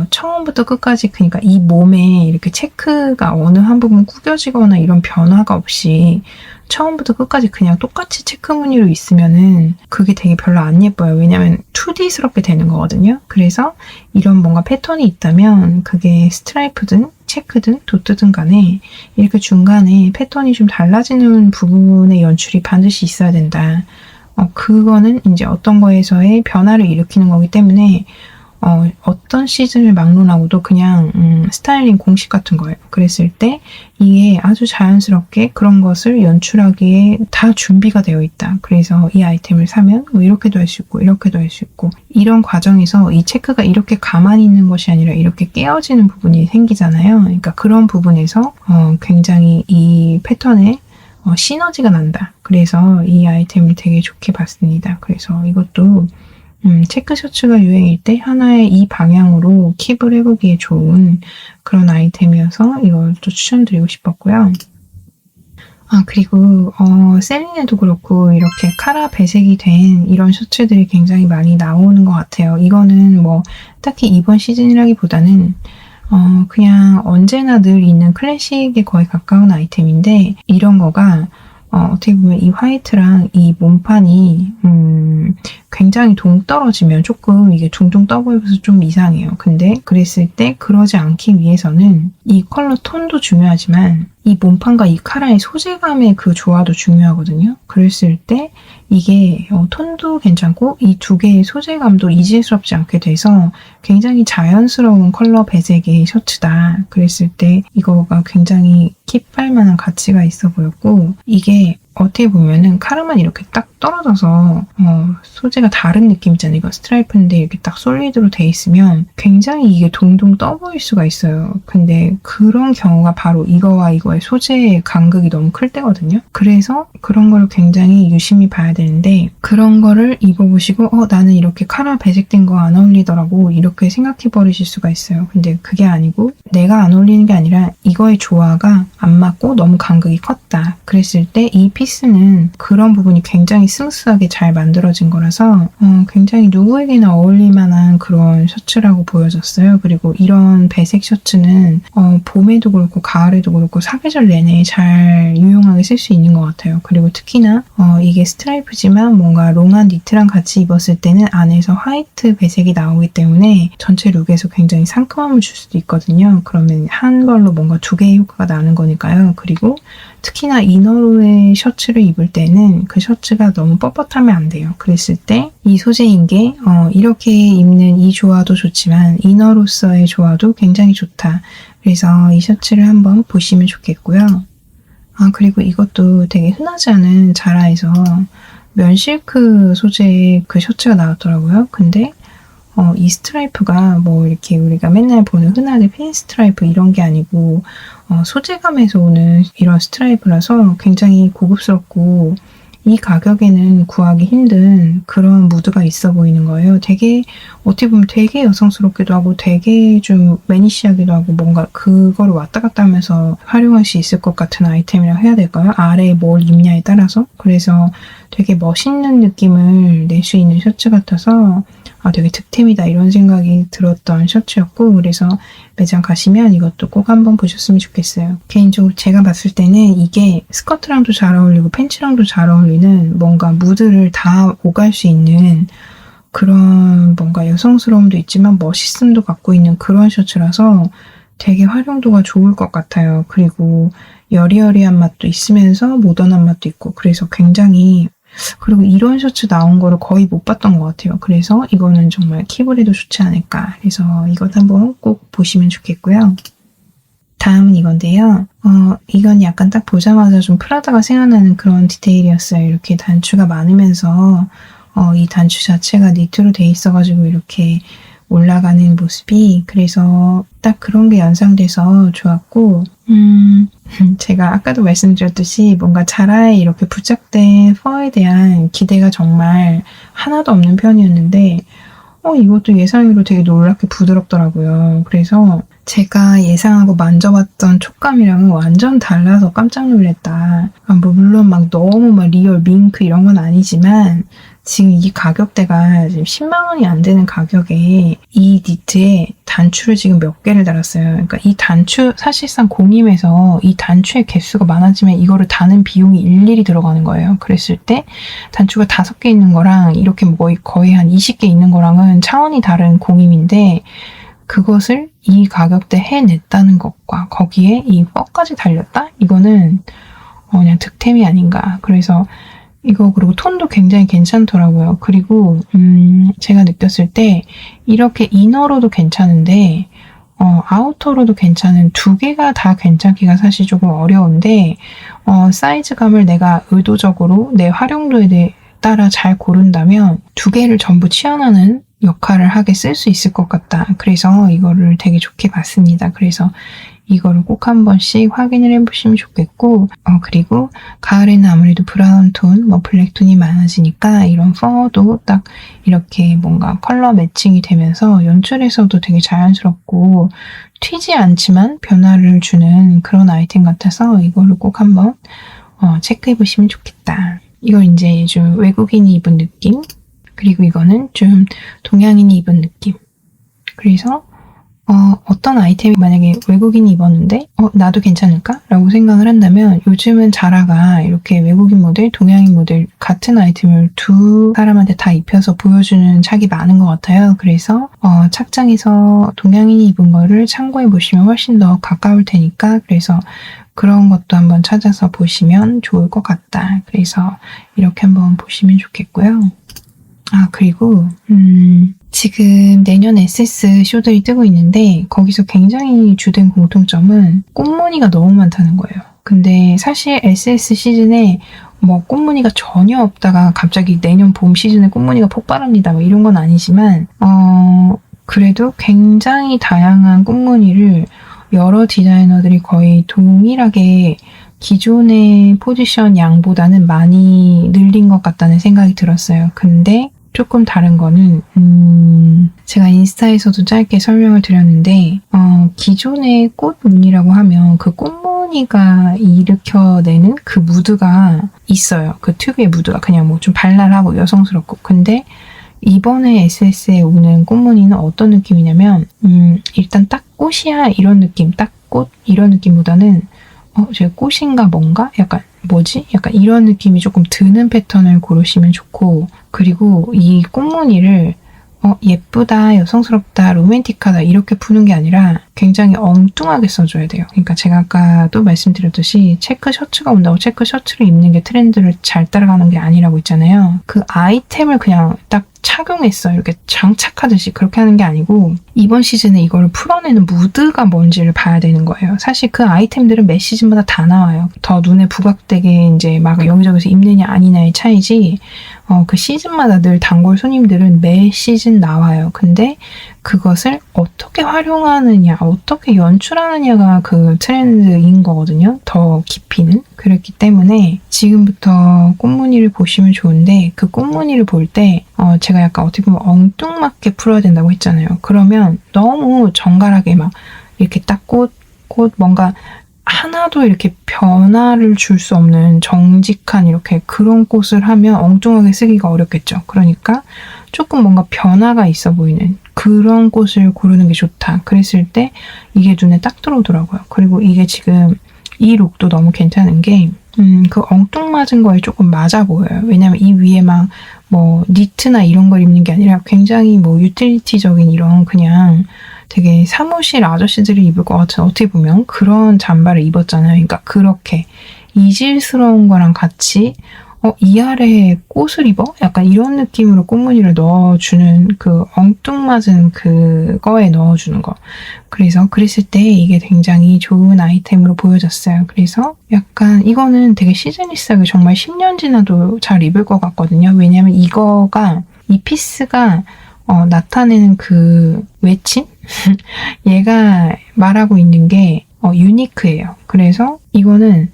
처음부터 끝까지 그러니까 이 몸에 이렇게 체크가 어느 한 부분 구겨지거나 이런 변화가 없이 처음부터 끝까지 그냥 똑같이 체크 무늬로 있으면은 그게 되게 별로 안 예뻐요. 왜냐면 2D스럽게 되는 거거든요. 그래서 이런 뭔가 패턴이 있다면 그게 스트라이프든 체크든 도트든 간에 이렇게 중간에 패턴이 좀 달라지는 부분의 연출이 반드시 있어야 된다. 그거는 이제 어떤 거에서의 변화를 일으키는 거기 때문에 어떤 시즌을 막론하고도 그냥 스타일링 공식 같은 거예요. 그랬을 때 이게 아주 자연스럽게 그런 것을 연출하기에 다 준비가 되어 있다. 그래서 이 아이템을 사면 뭐 이렇게도 할 수 있고 이렇게도 할 수 있고, 이런 과정에서 이 체크가 이렇게 가만히 있는 것이 아니라 이렇게 깨어지는 부분이 생기잖아요. 그러니까 그런 부분에서 굉장히 이 패턴에 시너지가 난다. 그래서 이 아이템을 되게 좋게 봤습니다. 그래서 이것도 체크 셔츠가 유행일 때 하나의 이 방향으로 킵을 해보기에 좋은 그런 아이템이어서 이걸 또 추천드리고 싶었고요. 그리고 셀린에도 그렇고 이렇게 카라 배색이 된 이런 셔츠들이 굉장히 많이 나오는 것 같아요. 이거는 뭐 딱히 이번 시즌이라기보다는 그냥 언제나 늘 있는 클래식에 거의 가까운 아이템인데, 이런 거가 어떻게 보면 이 화이트랑 이 몸판이 굉장히 동떨어지면 조금 이게 둥둥 떠 보여서 좀 이상해요. 근데 그랬을 때 그러지 않기 위해서는 이 컬러 톤도 중요하지만 이 몸판과 이 카라의 소재감의 그 조화도 중요하거든요. 그랬을 때 이게 톤도 괜찮고 이 두 개의 소재감도 이질스럽지 않게 돼서 굉장히 자연스러운 컬러 배색의 셔츠다. 그랬을 때 이거가 굉장히 킵할 만한 가치가 있어 보였고, 이게 어떻게 보면은 카라만 이렇게 딱 떨어져서 소재가 다른 느낌 있잖아요. 이거 스트라이프인데 이렇게 딱 솔리드로 돼 있으면 굉장히 이게 동동 떠 보일 수가 있어요. 근데 그런 경우가 바로 이거와 이거의 소재의 간극이 너무 클 때거든요. 그래서 그런 거를 굉장히 유심히 봐야 되는데, 그런 거를 입어보시고 나는 이렇게 카라 배색된 거 안 어울리더라고 이렇게 생각해 버리실 수가 있어요. 근데 그게 아니고 내가 안 어울리는 게 아니라 이거의 조화가 안 맞고 너무 간극이 컸다. 그랬을 때 이 피스는 그런 부분이 굉장히 스무스하게 잘 만들어진 거라서 굉장히 누구에게나 어울릴 만한 그런 셔츠라고 보여졌어요. 그리고 이런 배색 셔츠는 봄에도 그렇고 가을에도 그렇고 사계절 내내 잘 유용하게 쓸 수 있는 것 같아요. 그리고 특히나 이게 스트라이프지만 뭔가 롱한 니트랑 같이 입었을 때는 안에서 화이트 배색이 나오기 때문에 전체 룩에서 굉장히 상큼함을 줄 수도 있거든요. 그러면 한 벌로 뭔가 두 개의 효과가 나는 거니까요. 그리고 특히나 이너로의 셔츠를 입을 때는 그 셔츠가 너무 뻣뻣하면 안 돼요. 그랬을 때 이 소재인 게 이렇게 입는 이 조화도 좋지만 이너로서의 조화도 굉장히 좋다. 그래서 이 셔츠를 한번 보시면 좋겠고요. 그리고 이것도 되게 흔하지 않은 자라에서 면 실크 소재의 그 셔츠가 나왔더라고요. 근데 이 스트라이프가 뭐 이렇게 우리가 맨날 보는 흔하게 핀 스트라이프 이런 게 아니고 소재감에서 오는 이런 스트라이프라서 굉장히 고급스럽고 이 가격에는 구하기 힘든 그런 무드가 있어 보이는 거예요. 되게 어떻게 보면 되게 여성스럽기도 하고 되게 좀 매니시하기도 하고 뭔가 그거를 왔다 갔다 하면서 활용할 수 있을 것 같은 아이템이라고 해야 될까요? 아래에 뭘 입냐에 따라서. 그래서 되게 멋있는 느낌을 낼 수 있는 셔츠 같아서 되게 득템이다 이런 생각이 들었던 셔츠였고 그래서 매장 가시면 이것도 꼭 한번 보셨으면 좋겠어요. 개인적으로 제가 봤을 때는 이게 스커트랑도 잘 어울리고 팬츠랑도 잘 어울리는 뭔가 무드를 다 오갈 수 있는 그런 뭔가 여성스러움도 있지만 멋있음도 갖고 있는 그런 셔츠라서 되게 활용도가 좋을 것 같아요. 그리고 여리여리한 맛도 있으면서 모던한 맛도 있고 그래서 굉장히 그리고 이런 셔츠 나온 거를 거의 못 봤던 것 같아요. 그래서 이거는 정말 킵을 해도 좋지 않을까. 그래서 이것 한번 꼭 보시면 좋겠고요. 다음은 이건데요. 이건 약간 딱 보자마자 좀 프라다가 생각나는 그런 디테일이었어요. 이렇게 단추가 많으면서 이 단추 자체가 니트로 돼 있어가지고 이렇게 올라가는 모습이 그래서 딱 그런 게 연상돼서 좋았고 제가 아까도 말씀드렸듯이 뭔가 자라에 이렇게 부착된 펄에 대한 기대가 정말 하나도 없는 편이었는데 이것도 예상외로 되게 놀랍게 부드럽더라고요. 그래서 제가 예상하고 만져봤던 촉감이랑은 완전 달라서 깜짝 놀랐다. 뭐 물론 막 너무 막 리얼 밍크 이런 건 아니지만 지금 이 가격대가 지금 10만 원이 안 되는 가격에 이 니트에 단추를 지금 몇 개를 달았어요. 그러니까 이 단추 사실상 공임에서 이 단추의 개수가 많아지면 이거를 다는 비용이 일일이 들어가는 거예요. 그랬을 때 단추가 5개 있는 거랑 이렇게 뭐 거의 한 20개 있는 거랑은 차원이 다른 공임인데 그것을 이 가격대 해냈다는 것과 거기에 이 펄까지 달렸다? 이거는 그냥 득템이 아닌가. 그래서 이거 그리고 톤도 굉장히 괜찮더라고요. 그리고 제가 느꼈을 때 이렇게 이너로도 괜찮은데 아우터로도 괜찮은 두 개가 다 괜찮기가 사실 조금 어려운데 사이즈감을 내가 의도적으로 내 활용도에 따라 잘 고른다면 두 개를 전부 치환하는 역할을 하게 쓸 수 있을 것 같다. 그래서 이거를 되게 좋게 봤습니다. 그래서 이거를 꼭 한 번씩 확인을 해보시면 좋겠고 그리고 가을에는 아무래도 브라운 톤, 블랙 톤이 많아지니까 이런 펄도 딱 이렇게 뭔가 컬러 매칭이 되면서 연출에서도 되게 자연스럽고 튀지 않지만 변화를 주는 그런 아이템 같아서 이거를 꼭 한번 체크해보시면 좋겠다. 이거 이제 좀 외국인이 입은 느낌 그리고 이거는 좀 동양인이 입은 느낌 그래서 어떤 아이템이 만약에 외국인이 입었는데 나도 괜찮을까? 라고 생각을 한다면 요즘은 자라가 이렇게 외국인 모델, 동양인 모델 같은 아이템을 두 사람한테 다 입혀서 보여주는 착이 많은 것 같아요. 그래서 착장에서 동양인이 입은 거를 참고해 보시면 훨씬 더 가까울 테니까 그래서 그런 것도 한번 찾아서 보시면 좋을 것 같다. 그래서 이렇게 한번 보시면 좋겠고요. 그리고 지금 내년 SS 쇼들이 뜨고 있는데 거기서 굉장히 주된 공통점은 꽃무늬가 너무 많다는 거예요. 근데 사실 SS 시즌에 꽃무늬가 전혀 없다가 갑자기 내년 봄 시즌에 꽃무늬가 폭발합니다. 이런 건 아니지만 그래도 굉장히 다양한 꽃무늬를 여러 디자이너들이 거의 동일하게 기존의 포지션 양보다는 많이 늘린 것 같다는 생각이 들었어요. 근데 조금 다른 거는 제가 인스타에서도 짧게 설명을 드렸는데 기존의 꽃 무늬라고 하면 그 꽃무늬가 일으켜내는 그 무드가 있어요. 그 특유의 무드가 그냥 좀 발랄하고 여성스럽고 근데 이번에 SS에 오는 꽃무늬는 어떤 느낌이냐면 일단 딱 꽃이야 이런 느낌 딱 꽃 이런 느낌보다는 제가 꽃인가 뭔가? 약간 뭐지? 약간 이런 느낌이 조금 드는 패턴을 고르시면 좋고 그리고 이 꽃무늬를 예쁘다, 여성스럽다, 로맨틱하다 이렇게 푸는 게 아니라 굉장히 엉뚱하게 써줘야 돼요. 그러니까 제가 아까도 말씀드렸듯이 체크 셔츠가 온다고 체크 셔츠를 입는 게 트렌드를 잘 따라가는 게 아니라고 있잖아요. 그 아이템을 그냥 딱 착용했어요. 이렇게 장착하듯이 그렇게 하는 게 아니고 이번 시즌에 이걸 풀어내는 무드가 뭔지를 봐야 되는 거예요. 사실 그 아이템들은 매 시즌마다 다 나와요. 더 눈에 부각되게 이제 막 여기저기서 입느냐 아니냐의 차이지 그 시즌마다 늘 단골 손님들은 매 시즌 나와요. 근데 그것을 어떻게 활용하느냐, 어떻게 연출하느냐가 그 트렌드인 거거든요. 더 깊이는. 그렇기 때문에 지금부터 꽃무늬를 보시면 좋은데 그 꽃무늬를 볼 때 제가 약간 어떻게 보면 엉뚱맞게 풀어야 된다고 했잖아요. 그러면 너무 정갈하게 막 이렇게 딱 꽃 뭔가 하나도 이렇게 변화를 줄 수 없는 정직한 이렇게 그런 꽃을 하면 엉뚱하게 쓰기가 어렵겠죠. 그러니까 조금 뭔가 변화가 있어 보이는 그런 꽃을 고르는 게 좋다. 그랬을 때 이게 눈에 딱 들어오더라고요. 그리고 이게 지금 이 룩도 너무 괜찮은 게 그 엉뚱맞은 거에 조금 맞아 보여요. 왜냐면 이 위에 막 뭐 니트나 이런 걸 입는 게 아니라 굉장히 뭐 유틸리티적인 이런 그냥 되게 사무실 아저씨들이 입을 것 같은 어떻게 보면 그런 잠바를 입었잖아요. 그러니까 그렇게 이질스러운 거랑 같이 이 아래에 꽃을 입어? 약간 이런 느낌으로 꽃무늬를 넣어주는 그 엉뚱맞은 그거에 넣어주는 거. 그래서 그랬을 때 이게 굉장히 좋은 아이템으로 보여졌어요. 그래서 약간 이거는 되게 시즈니스하게 정말 10년 지나도 잘 입을 것 같거든요. 왜냐면 이 피스가 나타내는 그 외침? 얘가 말하고 있는 게 유니크해요. 그래서 이거는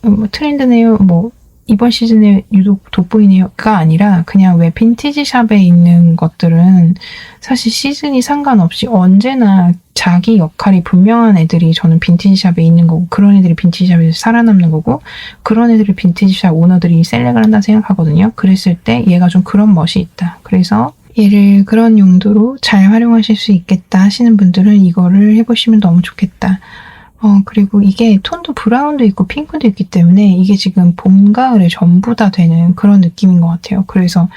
뭐 트렌드네요. 뭐 이번 시즌에 유독 돋보이네요가 아니라 그냥 왜 빈티지 샵에 있는 것들은 사실 시즌이 상관없이 언제나 자기 역할이 분명한 애들이 저는 빈티지 샵에 있는 거고 그런 애들이 빈티지 샵에서 살아남는 거고 그런 애들이 빈티지 샵 오너들이 셀렉을 한다 생각하거든요. 그랬을 때 얘가 좀 그런 멋이 있다. 그래서 얘를 그런 용도로 잘 활용하실 수 있겠다 하시는 분들은 이거를 해보시면 너무 좋겠다. 그리고 이게 톤도 브라운도 있고 핑크도 있기 때문에 이게 지금 봄, 가을에 전부 다 되는 그런 느낌인 것 같아요. 그래서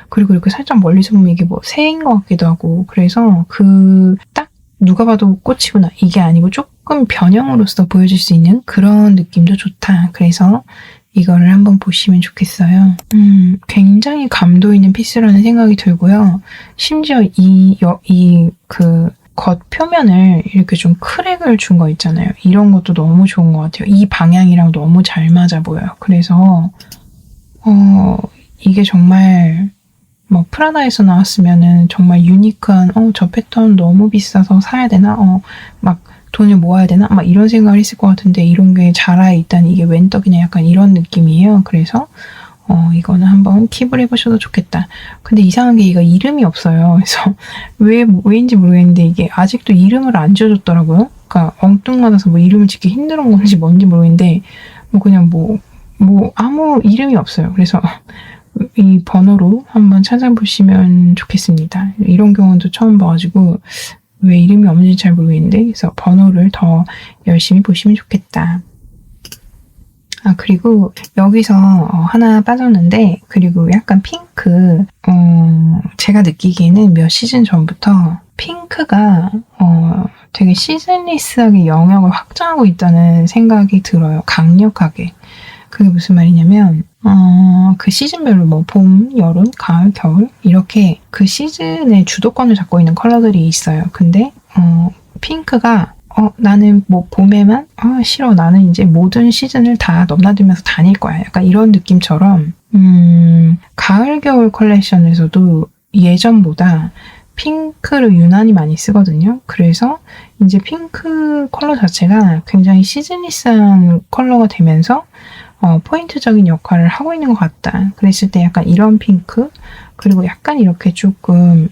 그리고 이렇게 살짝 멀리서 보면 이게 뭐 새인 것 같기도 하고 그래서 딱 누가 봐도 꽃이구나 이게 아니고 조금 변형으로서 보여줄 수 있는 그런 느낌도 좋다. 그래서 이거를 한번 보시면 좋겠어요. 굉장히 감도 있는 피스라는 생각이 들고요. 심지어 겉표면을 이렇게 좀 크랙을 준 거 있잖아요. 이런 것도 너무 좋은 것 같아요. 이 방향이랑 너무 잘 맞아 보여요. 그래서 이게 정말 뭐 프라다에서 나왔으면은 정말 유니크한 저 패턴 너무 비싸서 사야 되나? 막 돈을 모아야 되나? 막 이런 생각을 했을 것 같은데 이런 게 자라에 있다니 이게 웬 떡이냐 약간 이런 느낌이에요. 그래서 이거는 한번 킵을 해보셔도 좋겠다. 근데 이상한 게 이거 이름이 없어요. 그래서 왜인지 모르겠는데 이게 아직도 이름을 안 지어줬더라고요. 그러니까 엉뚱하다서 뭐 이름을 짓기 힘든 건지 뭔지 모르겠는데 뭐 그냥 뭐 아무 이름이 없어요. 그래서 이 번호로 한번 찾아보시면 좋겠습니다. 이런 경우도 처음 봐가지고 왜 이름이 없는지 잘 모르겠는데 그래서 번호를 더 열심히 보시면 좋겠다. 그리고 여기서 하나 빠졌는데 그리고 약간 핑크 제가 느끼기에는 몇 시즌 전부터 핑크가 되게 시즌리스하게 영역을 확장하고 있다는 생각이 들어요. 강력하게. 그게 무슨 말이냐면 그 시즌별로 뭐 봄, 여름, 가을, 겨울 이렇게 그 시즌의 주도권을 잡고 있는 컬러들이 있어요. 근데 핑크가 나는 뭐 봄에만 싫어 나는 이제 모든 시즌을 다 넘나들면서 다닐 거야 약간 이런 느낌처럼 가을 겨울 컬렉션에서도 예전보다 핑크를 유난히 많이 쓰거든요. 그래서 이제 핑크 컬러 자체가 굉장히 시즈니스한 컬러가 되면서 포인트적인 역할을 하고 있는 것 같다. 그랬을 때 약간 이런 핑크 그리고 약간 이렇게 조금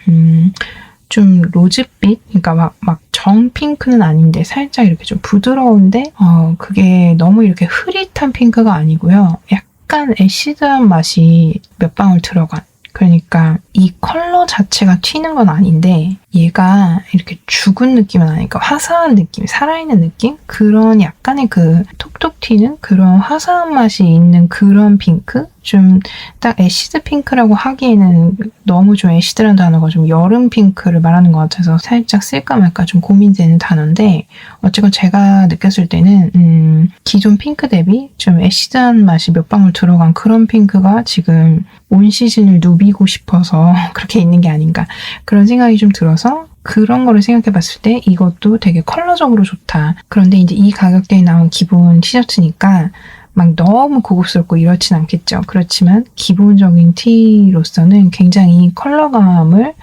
좀 로즈빛 그러니까 막 정 핑크는 아닌데 살짝 이렇게 좀 부드러운데 그게 너무 이렇게 흐릿한 핑크가 아니고요. 약간 애시드한 맛이 몇 방울 들어간 그러니까 이 컬러 자체가 튀는 건 아닌데 얘가 이렇게 죽은 느낌은 아니니까 화사한 느낌, 살아있는 느낌? 그런 약간의 그 톡톡 튀는 그런 화사한 맛이 있는 그런 핑크? 좀 딱 애시드 핑크라고 하기에는 너무 좀 애시드라는 단어가 좀 여름 핑크를 말하는 것 같아서 살짝 쓸까 말까 좀 고민되는 단어인데 어쨌건 제가 느꼈을 때는 기존 핑크 대비 좀 애시드한 맛이 몇 방울 들어간 그런 핑크가 지금 온 시즌을 누비고 싶어서 그렇게 있는 게 아닌가 그런 생각이 좀 들어서 그런 거를 생각해 봤을 때 이것도 되게 컬러적으로 좋다. 그런데 이제 이 가격대에 나온 기본 티셔츠니까 막 너무 고급스럽고 이렇진 않겠죠. 그렇지만 기본적인 티로서는 굉장히 컬러감을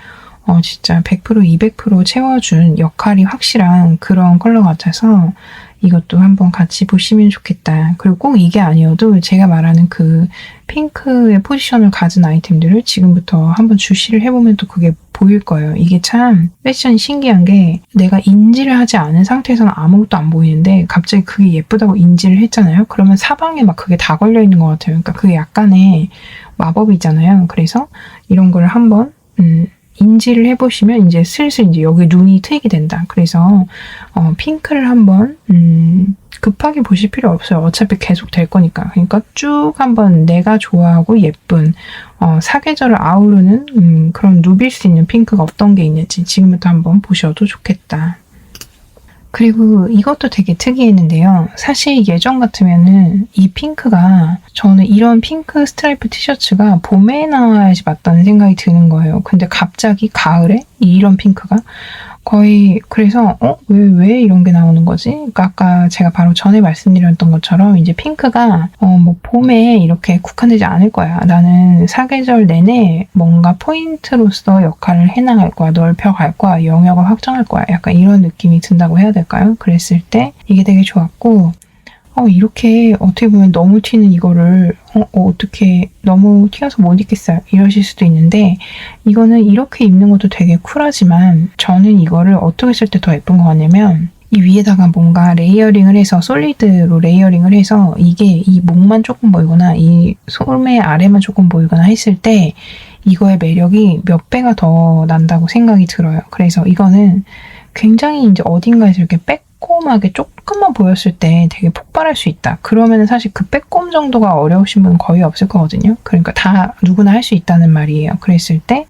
진짜 100% 200% 채워준 역할이 확실한 그런 컬러 같아서 이것도 한번 같이 보시면 좋겠다. 그리고 꼭 이게 아니어도 제가 말하는 그 핑크의 포지션을 가진 아이템들을 지금부터 한번 주시를 해보면 또 그게 보일 거예요. 이게 참 패션이 신기한 게 내가 인지를 하지 않은 상태에서는 아무것도 안 보이는데 갑자기 그게 예쁘다고 인지를 했잖아요. 그러면 사방에 막 그게 다 걸려있는 것 같아요. 그러니까 그게 약간의 마법이잖아요. 그래서 이런 걸 한번 인지를 해보시면 이제 슬슬 이제 여기 눈이 트이게 된다. 그래서 핑크를 한번 급하게 보실 필요 없어요. 어차피 계속 될 거니까. 그러니까 쭉 한번 내가 좋아하고 예쁜 사계절을 아우르는 그런 누빌 수 있는 핑크가 어떤 게 있는지 지금부터 한번 보셔도 좋겠다. 그리고 이것도 되게 특이했는데요. 사실 예전 같으면은 이 핑크가 저는 이런 핑크 스트라이프 티셔츠가 봄에 나와야지 맞다는 생각이 드는 거예요. 근데 갑자기 가을에 이런 핑크가 거의 그래서 왜 이런 게 나오는 거지? 그러니까 아까 제가 바로 전에 말씀드렸던 것처럼 이제 핑크가 뭐 봄에 이렇게 국한되지 않을 거야. 나는 사계절 내내 뭔가 포인트로서 역할을 해나갈 거야. 넓혀갈 거야. 영역을 확장할 거야. 약간 이런 느낌이 든다고 해야 될까요? 그랬을 때 이게 되게 좋았고 이렇게 어떻게 보면 너무 튀는 이거를 어떻게 너무 튀어서 못 입겠어요 이러실 수도 있는데 이거는 이렇게 입는 것도 되게 쿨하지만 저는 이거를 어떻게 쓸 때 더 예쁜 것 같냐면 이 위에다가 뭔가 레이어링을 해서 솔리드로 레이어링을 해서 이게 이 목만 조금 보이거나 이 소매 아래만 조금 보이거나 했을 때 이거의 매력이 몇 배가 더 난다고 생각이 들어요. 그래서 이거는 굉장히 이제 어딘가에서 이렇게 빼꼼하게 조금만 보였을 때 되게 폭발할 수 있다. 그러면 사실 그 빼꼼 정도가 어려우신 분은 거의 없을 거거든요. 그러니까 다 누구나 할 수 있다는 말이에요. 그랬을 때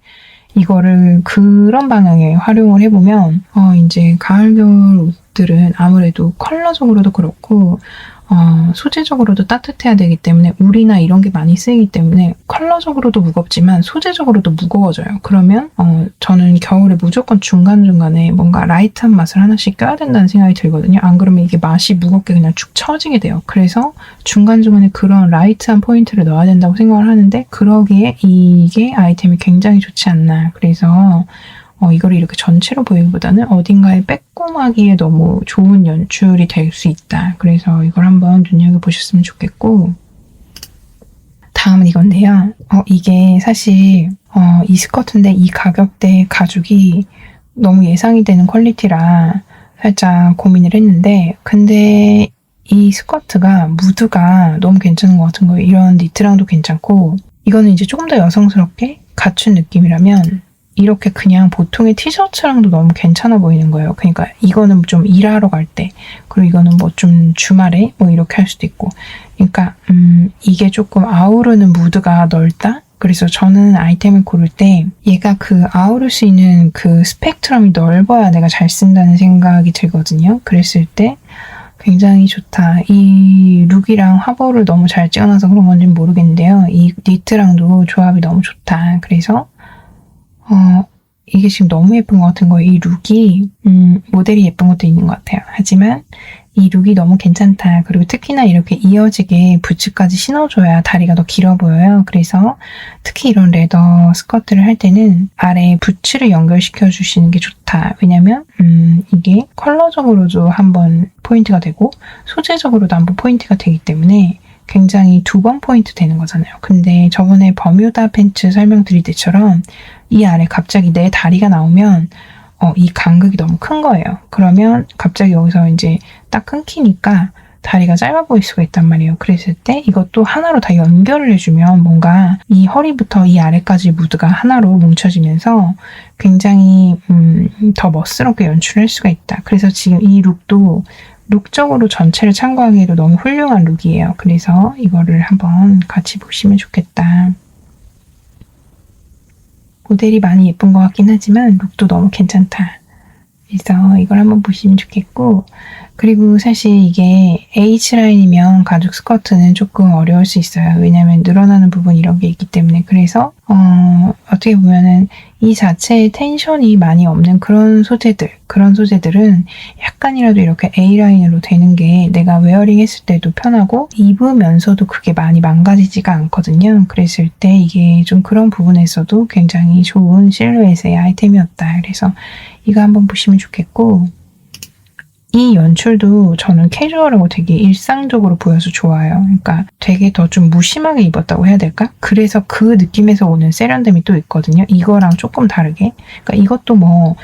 이거를 그런 방향에 활용을 해보면 이제 가을 겨울 옷들은 아무래도 컬러적으로도 그렇고 소재적으로도 따뜻해야 되기 때문에 울이나 이런 게 많이 쓰이기 때문에 컬러적으로도 무겁지만 소재적으로도 무거워져요. 그러면 저는 겨울에 무조건 중간중간에 뭔가 라이트한 맛을 하나씩 껴야 된다는 생각이 들거든요. 안 그러면 이게 맛이 무겁게 그냥 축 처지게 돼요. 그래서 중간중간에 그런 라이트한 포인트를 넣어야 된다고 생각을 하는데 그러기에 이게 아이템이 굉장히 좋지 않나. 그래서 이걸 이렇게 전체로 보이기보다는 어딘가에 빼꼼하기에 너무 좋은 연출이 될 수 있다. 그래서 이걸 한번 눈여겨보셨으면 좋겠고 다음은 이건데요. 이게 사실 이 스커트인데 이 가격대 가죽이 너무 예상이 되는 퀄리티라 살짝 고민을 했는데 근데 이 스커트가 무드가 너무 괜찮은 것 같은 거예요. 이런 니트랑도 괜찮고 이거는 이제 조금 더 여성스럽게 갖춘 느낌이라면 이렇게 그냥 보통의 티셔츠랑도 너무 괜찮아 보이는 거예요. 그러니까 이거는 좀 일하러 갈 때, 그리고 이거는 뭐 좀 주말에 뭐 이렇게 할 수도 있고. 그러니까 이게 조금 아우르는 무드가 넓다? 그래서 저는 아이템을 고를 때 얘가 그 아우를 수 있는 그 스펙트럼이 넓어야 내가 잘 쓴다는 생각이 들거든요. 그랬을 때 굉장히 좋다. 이 룩이랑 화보를 너무 잘 찍어놔서 그런 건지는 모르겠는데요. 이 니트랑도 조합이 너무 좋다. 그래서 이게 지금 너무 예쁜 것 같은 거예요. 이 룩이 모델이 예쁜 것도 있는 것 같아요. 하지만 이 룩이 너무 괜찮다. 그리고 특히나 이렇게 이어지게 부츠까지 신어줘야 다리가 더 길어 보여요. 그래서 특히 이런 레더 스커트를 할 때는 아래에 부츠를 연결시켜 주시는 게 좋다. 왜냐면 이게 컬러적으로도 한번 포인트가 되고 소재적으로도 한번 포인트가 되기 때문에 굉장히 두 번 포인트 되는 거잖아요. 근데 저번에 버뮤다 팬츠 설명드릴 때처럼 이 아래 갑자기 내 다리가 나오면 이 간극이 너무 큰 거예요. 그러면 갑자기 여기서 이제 딱 끊기니까 다리가 짧아 보일 수가 있단 말이에요. 그랬을 때 이것도 하나로 다 연결을 해주면 뭔가 이 허리부터 이 아래까지 무드가 하나로 뭉쳐지면서 굉장히 더 멋스럽게 연출할 수가 있다. 그래서 지금 이 룩도 룩적으로 전체를 참고하기에도 너무 훌륭한 룩이에요. 그래서 이거를 한번 같이 보시면 좋겠다. 모델이 많이 예쁜 것 같긴 하지만 룩도 너무 괜찮다. 그래서 이걸 한번 보시면 좋겠고 그리고 사실 이게 H라인이면 가죽 스커트는 조금 어려울 수 있어요. 왜냐면 늘어나는 부분 이런 게 있기 때문에. 그래서 어떻게 보면은 이 자체에 텐션이 많이 없는 그런 소재들은 약간이라도 이렇게 A라인으로 되는 게 내가 웨어링 했을 때도 편하고 입으면서도 그게 많이 망가지지가 않거든요. 그랬을 때 이게 좀 그런 부분에서도 굉장히 좋은 실루엣의 아이템이었다. 그래서 이거 한번 보시면 좋겠고, 이 연출도 저는 캐주얼하고 되게 일상적으로 보여서 좋아요. 그러니까 되게 더 좀 무심하게 입었다고 해야 될까? 그래서 그 느낌에서 오는 세련됨이 또 있거든요. 이거랑 조금 다르게. 그러니까 이것도 뭐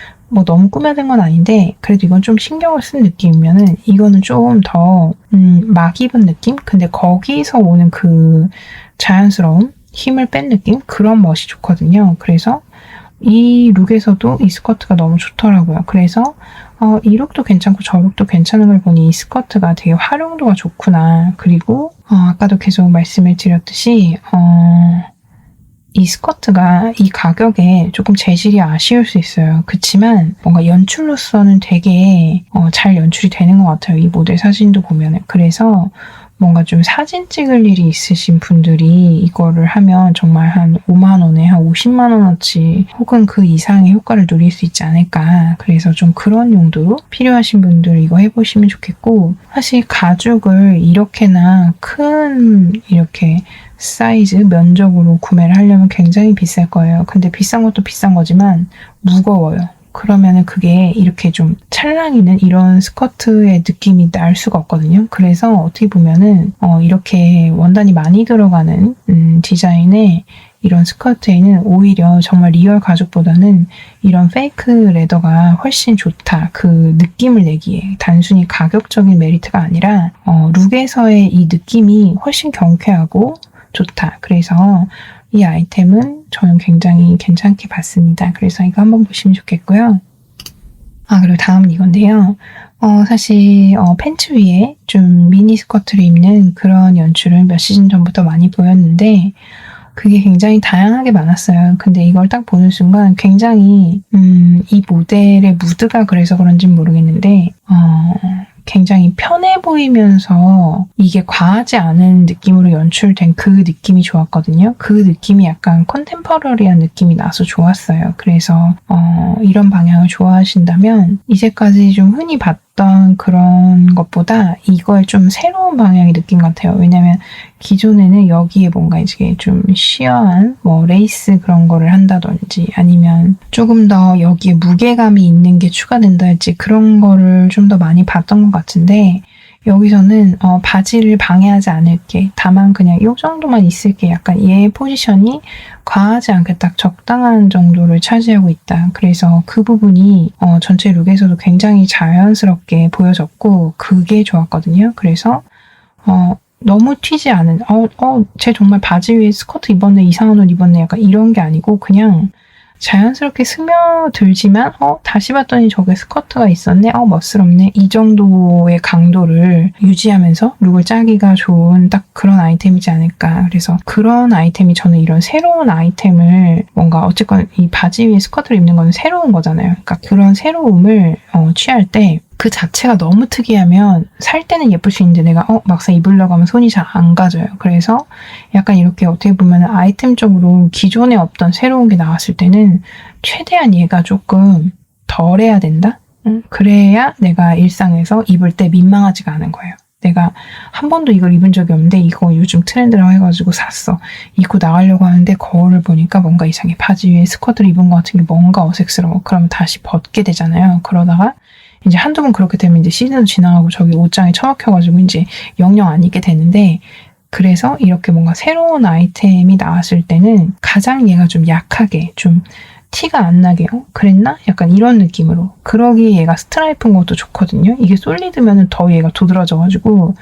너무 꾸며낸 건 아닌데 그래도 이건 좀 신경을 쓴 느낌이면은 이거는 좀 더 막 입은 느낌? 근데 거기서 오는 그 자연스러운 힘을 뺀 느낌? 그런 멋이 좋거든요. 그래서 이 룩에서도 이 스커트가 너무 좋더라고요. 그래서 이 룩도 괜찮고 저 룩도 괜찮은 걸 보니 이 스커트가 되게 활용도가 좋구나. 그리고 아까도 계속 말씀을 드렸듯이 이 스커트가 이 가격에 조금 재질이 아쉬울 수 있어요. 그치만 뭔가 연출로서는 되게 잘 연출이 되는 것 같아요. 이 모델 사진도 보면은. 그래서 뭔가 좀 사진 찍을 일이 있으신 분들이 이거를 하면 정말 한 5만 원에 한 50만 원어치 혹은 그 이상의 효과를 누릴 수 있지 않을까. 그래서 좀 그런 용도로 필요하신 분들 이거 해보시면 좋겠고, 사실 가죽을 이렇게나 큰 이렇게 사이즈, 면적으로 구매를 하려면 굉장히 비쌀 거예요. 근데 비싼 것도 비싼 거지만 무거워요. 그러면은 그게 이렇게 좀 찰랑이는 이런 스커트의 느낌이 날 수가 없거든요. 그래서 어떻게 보면은 이렇게 원단이 많이 들어가는 디자인의 이런 스커트에는 오히려 정말 리얼 가죽보다는 이런 페이크 레더가 훨씬 좋다. 그 느낌을 내기에 단순히 가격적인 메리트가 아니라 룩에서의 이 느낌이 훨씬 경쾌하고 좋다. 그래서 이 아이템은 저는 굉장히 괜찮게 봤습니다. 그래서 이거 한번 보시면 좋겠고요. 그리고 다음은 이건데요. 사실 팬츠 위에 좀 미니 스커트를 입는 그런 연출을 몇 시즌 전부터 많이 보였는데 그게 굉장히 다양하게 많았어요. 근데 이걸 딱 보는 순간 굉장히 이 모델의 무드가 그래서 그런지는 모르겠는데 굉장히 편해 보이면서 이게 과하지 않은 느낌으로 연출된 그 느낌이 좋았거든요. 그 느낌이 약간 컨템퍼러리한 느낌이 나서 좋았어요. 그래서 이런 방향을 좋아하신다면 이제까지 좀 흔히 봤던 그런 것보다 이걸 좀 새로운 방향의 느낌 같아요. 왜냐면 기존에는 여기에 뭔가 이제 좀 쉬어한 뭐 레이스 그런 거를 한다든지 아니면 조금 더 여기에 무게감이 있는 게 추가된다든지 그런 거를 좀 더 많이 봤던 것 같은데 여기서는 바지를 방해하지 않을게, 다만 그냥 이 정도만 있을게, 약간 얘의 포지션이 과하지 않게 딱 적당한 정도를 차지하고 있다. 그래서 그 부분이 전체 룩에서도 굉장히 자연스럽게 보여졌고 그게 좋았거든요. 그래서 너무 튀지 않은 쟤 정말 바지 위에 스커트 입었네, 이상한 옷 입었네, 약간 이런 게 아니고 그냥 자연스럽게 스며들지만 다시 봤더니 저게 스커트가 있었네, 멋스럽네, 이 정도의 강도를 유지하면서 룩을 짜기가 좋은 딱 그런 아이템이지 않을까. 그래서 그런 아이템이, 저는 이런 새로운 아이템을 뭔가 어쨌건 이 바지 위에 스커트를 입는 건 새로운 거잖아요. 그러니까 그런 새로움을 취할 때 그 자체가 너무 특이하면 살 때는 예쁠 수 있는데 내가 막상 입으려고 하면 손이 잘 안 가져요. 그래서 약간 이렇게 어떻게 보면 아이템적으로 기존에 없던 새로운 게 나왔을 때는 최대한 얘가 조금 덜해야 된다? 그래야 내가 일상에서 입을 때 민망하지가 않은 거예요. 내가 한 번도 이걸 입은 적이 없는데 이거 요즘 트렌드라고 해가지고 샀어. 입고 나가려고 하는데 거울을 보니까 뭔가 이상해. 바지 위에 스커트를 입은 것 같은 게 뭔가 어색스러워. 그러면 다시 벗게 되잖아요. 그러다가 이제 한두 번 그렇게 되면 이제 시즌도 지나가고 저기 옷장에 처박혀가지고 이제 영영 안 입게 되는데, 그래서 이렇게 뭔가 새로운 아이템이 나왔을 때는 가장 얘가 좀 약하게, 좀 티가 안 나게 그랬나? 약간 이런 느낌으로. 그러기에 얘가 스트라이프인 것도 좋거든요. 이게 솔리드면은 더 얘가 도드라져가지고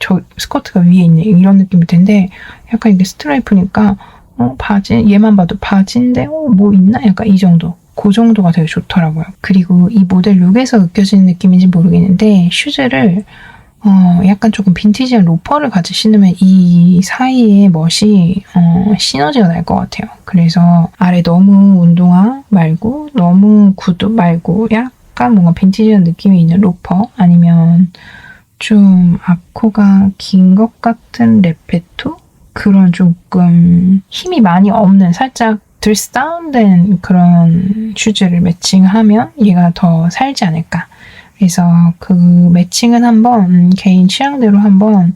저 스커트가 위에 있네 이런 느낌일 텐데, 약간 이게 스트라이프니까 바지, 얘만 봐도 바지인데 뭐 있나? 약간 이 정도. 그 정도가 되게 좋더라고요. 그리고 이 모델 룩에서 느껴지는 느낌인지 모르겠는데 슈즈를 약간 조금 빈티지한 로퍼를 같이 신으면 이 사이에 멋이 시너지가 날 것 같아요. 그래서 아래 너무 운동화 말고 너무 구두 말고 약간 약간 뭔가 빈티지한 느낌이 있는 로퍼 아니면 좀 앞코가 긴 것 같은 레페토? 그런 조금 힘이 많이 없는 살짝 드레스 다운된 그런 슈즈를 매칭하면 얘가 더 살지 않을까. 그래서 그 매칭은 한번 개인 취향대로 한번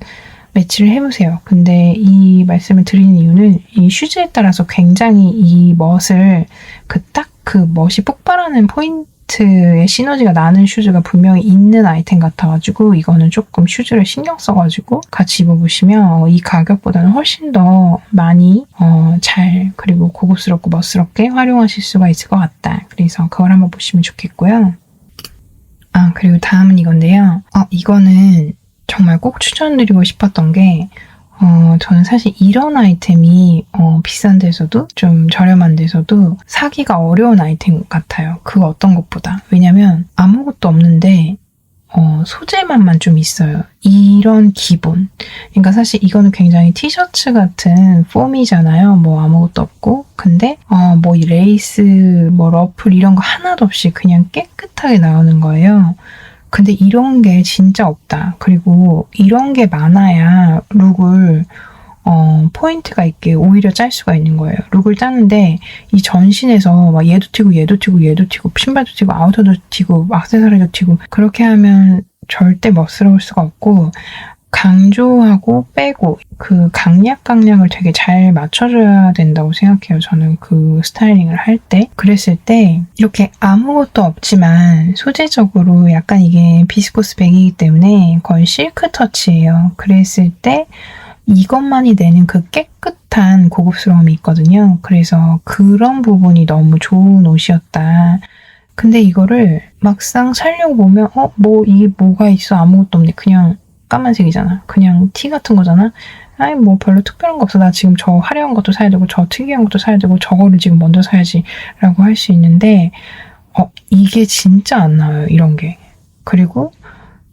매치를 해보세요. 근데 이 말씀을 드리는 이유는 이 슈즈에 따라서 굉장히 이 멋을 그 멋이 폭발하는 포인트의 시너지가 나는 슈즈가 분명히 있는 아이템 같아가지고 이거는 조금 슈즈를 신경 써가지고 같이 입어보시면 이 가격보다는 훨씬 더 많이 잘 그리고 고급스럽고 멋스럽게 활용하실 수가 있을 것 같다. 그래서 그걸 한번 보시면 좋겠고요. 그리고 다음은 이건데요. 이거는 정말 꼭 추천드리고 싶었던 게 저는 사실 이런 아이템이 비싼 데서도 좀 저렴한 데서도 사기가 어려운 아이템 같아요. 그 어떤 것보다. 왜냐면 아무것도 없는데 소재만만 좀 있어요. 이런 기본. 그러니까 사실 이거는 굉장히 티셔츠 같은 폼이잖아요. 뭐 아무것도 없고. 근데 뭐 이 레이스, 뭐 러플 이런 거 하나도 없이 그냥 깨끗하게 나오는 거예요. 근데 이런 게 진짜 없다. 그리고 이런 게 많아야 룩을 포인트가 있게 오히려 짤 수가 있는 거예요. 룩을 짜는데 이 전신에서 막 얘도 튀고 얘도 튀고 얘도 튀고 신발도 튀고 아우터도 튀고 액세서리도 튀고 그렇게 하면 절대 멋스러울 수가 없고 강조하고 빼고 그 강약을 되게 잘 맞춰줘야 된다고 생각해요. 저는 그 스타일링을 할 때. 그랬을 때 이렇게 아무것도 없지만 소재적으로 약간 이게 비스코스 백이기 때문에 거의 실크 터치예요. 그랬을 때 이것만이 내는 그 깨끗한 고급스러움이 있거든요. 그래서 그런 부분이 너무 좋은 옷이었다. 근데 이거를 막상 살려고 보면 뭐 이게 뭐가 있어 아무것도 없네. 그냥 까만색이잖아. 그냥 티 같은 거잖아. 아니 뭐 별로 특별한 거 없어. 나 지금 저 화려한 것도 사야 되고 저 특이한 것도 사야 되고 저거를 지금 먼저 사야지 라고 할 수 있는데 이게 진짜 안 나와요. 이런 게. 그리고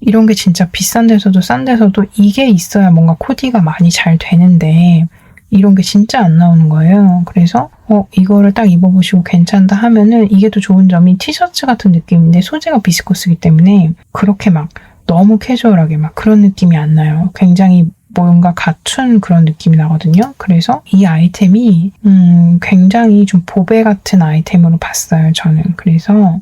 이런 게 진짜 비싼 데서도 싼 데서도 이게 있어야 뭔가 코디가 많이 잘 되는데 이런 게 진짜 안 나오는 거예요. 그래서 이거를 딱 입어보시고 괜찮다 하면은 이게 또 좋은 점이 티셔츠 같은 느낌인데 소재가 비스코스이기 때문에 그렇게 막 너무 캐주얼하게 막 그런 느낌이 안 나요. 굉장히 뭔가 갖춘 그런 느낌이 나거든요. 그래서 이 아이템이 굉장히 좀 보배 같은 아이템으로 봤어요. 저는. 그래서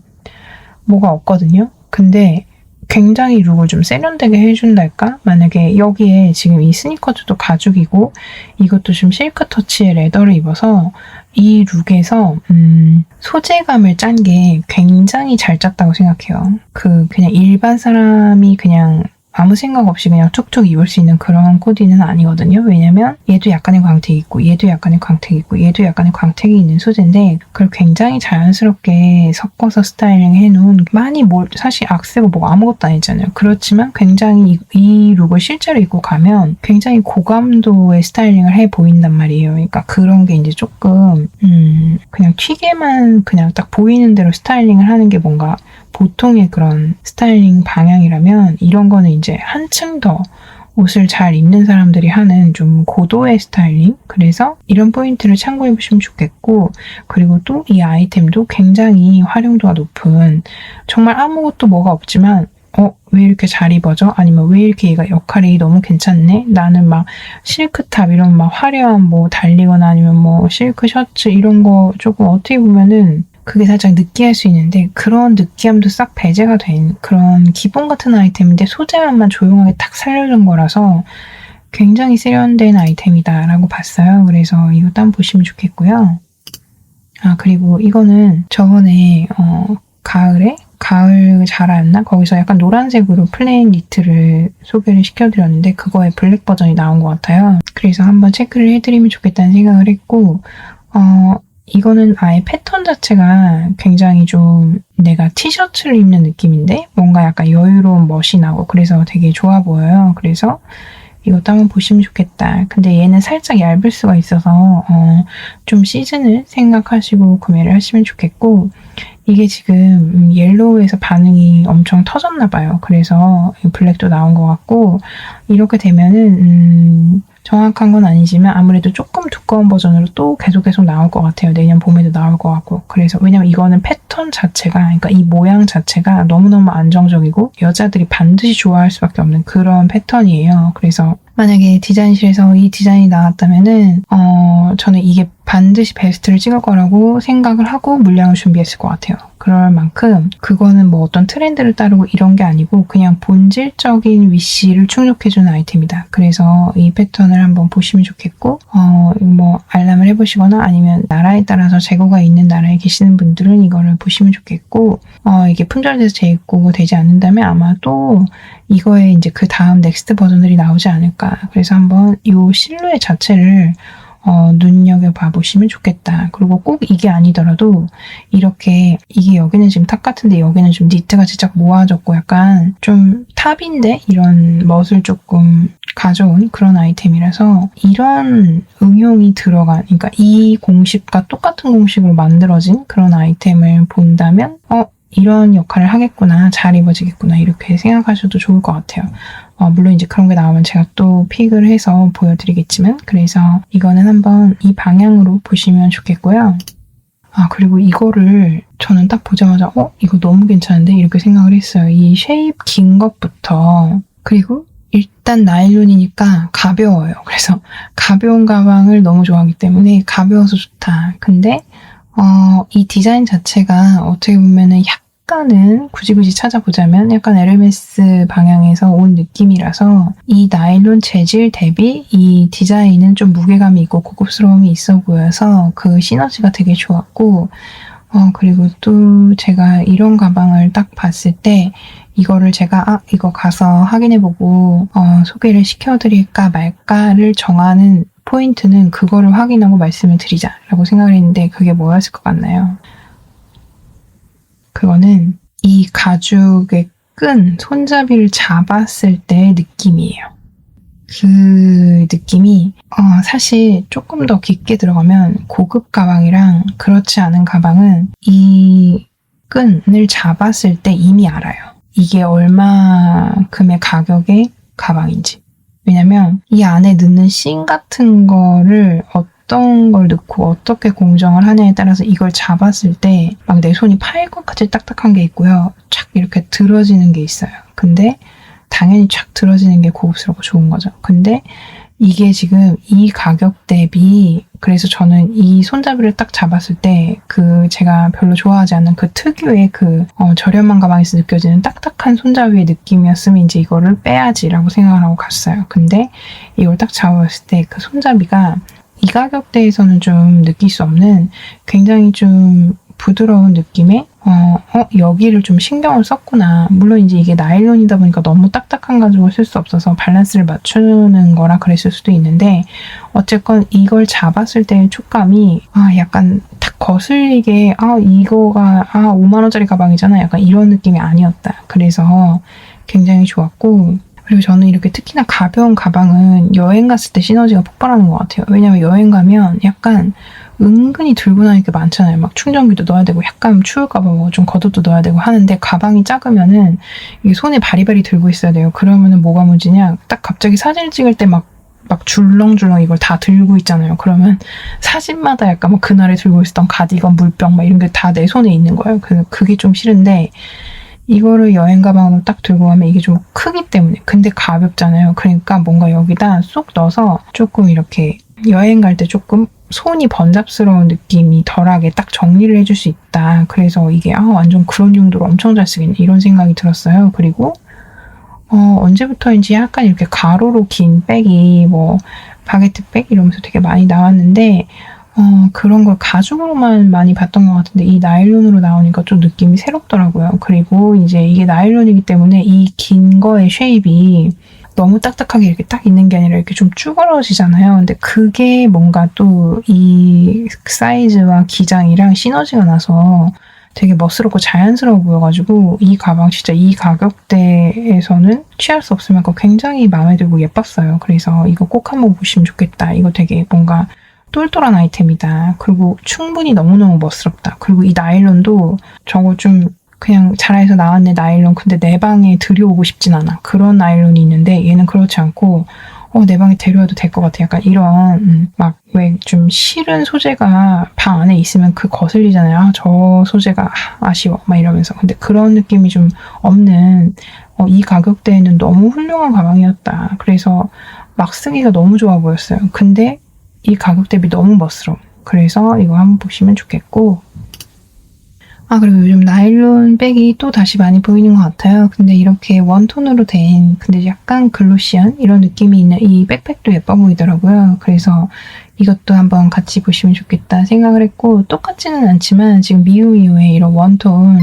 뭐가 없거든요. 근데 굉장히 룩을 좀 세련되게 해준달까? 만약에 여기에 지금 이 스니커즈도 가죽이고 이것도 좀 실크 터치의 레더를 입어서 이 룩에서 소재감을 짠 게 굉장히 잘 짰다고 생각해요. 그냥 일반 사람이 그냥 아무 생각 없이 그냥 툭툭 입을 수 있는 그런 코디는 아니거든요. 왜냐면 얘도 약간의 광택이 있고 얘도 약간의 광택이 있고 얘도 약간의 광택이 있는 소재인데 그걸 굉장히 자연스럽게 섞어서 스타일링 해놓은 많이 사실 악세고 뭐가 아무것도 아니잖아요. 그렇지만 굉장히 이 룩을 실제로 입고 가면 굉장히 고감도의 스타일링을 해 보인단 말이에요. 그러니까 그런 게 이제 조금 그냥 튀게만 그냥 딱 보이는 대로 스타일링을 하는 게 뭔가 보통의 그런 스타일링 방향이라면 이런 거는 이제 한층 더 옷을 잘 입는 사람들이 하는 좀 고도의 스타일링. 그래서 이런 포인트를 참고해 보시면 좋겠고 그리고 또 이 아이템도 굉장히 활용도가 높은 정말 아무것도 뭐가 없지만 왜 이렇게 잘 입어져? 아니면 왜 이렇게 얘가 역할이 너무 괜찮네? 나는 막 실크탑 이런 막 화려한 뭐 달리거나 아니면 뭐 실크 셔츠 이런 거 조금 어떻게 보면은 그게 살짝 느끼할 수 있는데 그런 느끼함도 싹 배제가 된 그런 기본 같은 아이템인데 소재만만 조용하게 딱 살려준 거라서 굉장히 세련된 아이템이다 라고 봤어요. 그래서 이것도 한번 보시면 좋겠고요. 그리고 이거는 저번에 가을 자라였나? 거기서 약간 노란색으로 플레인 니트를 소개를 시켜드렸는데 그거의 블랙 버전이 나온 것 같아요. 그래서 한번 체크를 해드리면 좋겠다는 생각을 했고 이거는 아예 패턴 자체가 굉장히 좀 내가 티셔츠를 입는 느낌인데 뭔가 약간 여유로운 멋이 나고 그래서 되게 좋아 보여요. 그래서 이것도 한번 보시면 좋겠다. 근데 얘는 살짝 얇을 수가 있어서 좀 시즌을 생각하시고 구매를 하시면 좋겠고 이게 지금 옐로우에서 반응이 엄청 터졌나 봐요. 그래서 블랙도 나온 것 같고 이렇게 되면은 정확한 건 아니지만 아무래도 조금 두꺼운 버전으로 또 계속 나올 것 같아요. 내년 봄에도 나올 것 같고. 그래서 왜냐면 이거는 패턴 자체가, 그러니까 이 모양 자체가 너무너무 안정적이고 여자들이 반드시 좋아할 수밖에 없는 그런 패턴이에요. 그래서 만약에 디자인실에서 이 디자인이 나왔다면은 저는 이게 반드시 베스트를 찍을 거라고 생각을 하고 물량을 준비했을 것 같아요. 그럴 만큼 그거는 뭐 어떤 트렌드를 따르고 이런 게 아니고 그냥 본질적인 위시를 충족해주는 아이템이다. 그래서 이 패턴을 한번 보시면 좋겠고 뭐 알람을 해보시거나 아니면 나라에 따라서 재고가 있는 나라에 계시는 분들은 이거를 보시면 좋겠고 이게 품절돼서 재입고가 되지 않는다면 아마도 이거에 이제 그 다음 넥스트 버전들이 나오지 않을까. 그래서 한번 이 실루엣 자체를 눈여겨봐 보시면 좋겠다. 그리고 꼭 이게 아니더라도 이렇게 이게 여기는 지금 탑 같은데 여기는 좀 니트가 진짜 모아졌고 약간 좀 탑인데 이런 멋을 조금 가져온 그런 아이템이라서 이런 응용이 들어간, 그러니까 이 공식과 똑같은 공식으로 만들어진 그런 아이템을 본다면 이런 역할을 하겠구나, 잘 입어지겠구나 이렇게 생각하셔도 좋을 것 같아요. 물론 이제 그런 게 나오면 제가 또 픽을 해서 보여드리겠지만, 그래서 이거는 한번 이 방향으로 보시면 좋겠고요. 그리고 이거를 저는 딱 보자마자 이거 너무 괜찮은데 이렇게 생각을 했어요. 이 쉐입 긴 것부터, 그리고 일단 나일론이니까 가벼워요. 그래서 가벼운 가방을 너무 좋아하기 때문에 가벼워서 좋다. 근데 이 디자인 자체가 어떻게 보면은 약간은 굳이 찾아보자면 약간 에르메스 방향에서 온 느낌이라서 이 나일론 재질 대비 이 디자인은 좀 무게감이 있고 고급스러움이 있어 보여서 그 시너지가 되게 좋았고 그리고 또 제가 이런 가방을 딱 봤을 때 이거를 제가 이거 가서 확인해보고 소개를 시켜드릴까 말까를 정하는 포인트는 그거를 확인하고 말씀을 드리자라고 생각을 했는데 그게 뭐였을 것 같나요? 그거는 이 가죽의 끈, 손잡이를 잡았을 때의 느낌이에요. 그 느낌이 사실 조금 더 깊게 들어가면 고급 가방이랑 그렇지 않은 가방은 이 끈을 잡았을 때 이미 알아요. 이게 얼마큼의 가격의 가방인지. 왜냐면 이 안에 넣는 씬 같은 거를 어떤 걸 넣고 어떻게 공정을 하냐에 따라서 이걸 잡았을 때 막 내 손이 파일 것 같이 딱딱한 게 있고요. 촥 이렇게 들어지는 게 있어요. 근데 당연히 촥 들어지는 게 고급스럽고 좋은 거죠. 근데 이게 지금 이 가격 대비, 그래서 저는 이 손잡이를 딱 잡았을 때 제가 별로 좋아하지 않는 그 특유의 저렴한 가방에서 느껴지는 딱딱한 손잡이의 느낌이었으면 이제 이거를 빼야지라고 생각을 하고 갔어요. 근데 이걸 딱 잡았을 때 그 손잡이가 이 가격대에서는 좀 느낄 수 없는 굉장히 좀 부드러운 느낌의 여기를 좀 신경을 썼구나. 물론 이제 이게 나일론이다 보니까 너무 딱딱한 가죽을 쓸 수 없어서 밸런스를 맞추는 거라 그랬을 수도 있는데 어쨌건 이걸 잡았을 때의 촉감이 약간 탁 거슬리게 이거가 5만 원짜리 가방이잖아. 약간 이런 느낌이 아니었다. 그래서 굉장히 좋았고, 그리고 저는 이렇게 특히나 가벼운 가방은 여행 갔을 때 시너지가 폭발하는 것 같아요. 왜냐면 여행 가면 약간 은근히 들고 다닐 게 많잖아요. 막 충전기도 넣어야 되고 약간 추울까 봐 뭐 좀 겉옷도 넣어야 되고 하는데 가방이 작으면은 이게 손에 바리바리 들고 있어야 돼요. 그러면은 뭐가 문제냐? 딱 갑자기 사진을 찍을 때 막 줄렁줄렁 이걸 다 들고 있잖아요. 그러면 사진마다 약간 막 그날에 들고 있었던 가디건, 물병 막 이런 게 다 내 손에 있는 거예요. 그게 좀 싫은데 이거를 여행 가방으로 딱 들고 가면 이게 좀 크기 때문에, 근데 가볍잖아요. 그러니까 뭔가 여기다 쏙 넣어서 조금 이렇게 여행 갈 때 조금 손이 번잡스러운 느낌이 덜하게 딱 정리를 해줄 수 있다. 그래서 이게 완전 그런 용도로 엄청 잘 쓰겠네 이런 생각이 들었어요. 그리고 언제부터인지 약간 이렇게 가로로 긴 백이 뭐 바게트 백 이러면서 되게 많이 나왔는데 그런 걸 가죽으로만 많이 봤던 것 같은데 이 나일론으로 나오니까 좀 느낌이 새롭더라고요. 그리고 이제 이게 나일론이기 때문에 이 긴 거의 쉐입이 너무 딱딱하게 이렇게 딱 있는 게 아니라 이렇게 좀 쭈그러지잖아요. 근데 그게 뭔가 또 이 사이즈와 기장이랑 시너지가 나서 되게 멋스럽고 자연스러워 보여가지고 이 가방 진짜 이 가격대에서는 취할 수 없을 만큼 굉장히 마음에 들고 예뻤어요. 그래서 이거 꼭 한번 보시면 좋겠다. 이거 되게 뭔가 똘똘한 아이템이다. 그리고 충분히 너무너무 멋스럽다. 그리고 이 나일론도 저거 좀 그냥 자라에서 나왔네 나일론, 근데 내 방에 들여오고 싶진 않아. 그런 나일론이 있는데 얘는 그렇지 않고 내 방에 데려와도 될 것 같아. 약간 이런 막 왜 좀 싫은 소재가 방 안에 있으면 그 거슬리잖아요. 저 소재가 아쉬워 막 이러면서. 근데 그런 느낌이 좀 없는 이 가격대에는 너무 훌륭한 가방이었다. 그래서 막 쓰기가 너무 좋아 보였어요. 근데 이 가격 대비 너무 멋스러워. 그래서 이거 한번 보시면 좋겠고, 그리고 요즘 나일론 백이 또 다시 많이 보이는 것 같아요. 근데 이렇게 원톤으로 된, 근데 약간 글로시한 이런 느낌이 있는 이 백팩도 예뻐 보이더라고요. 그래서 이것도 한번 같이 보시면 좋겠다 생각을 했고, 똑같지는 않지만 지금 미우미우의 이런 원톤,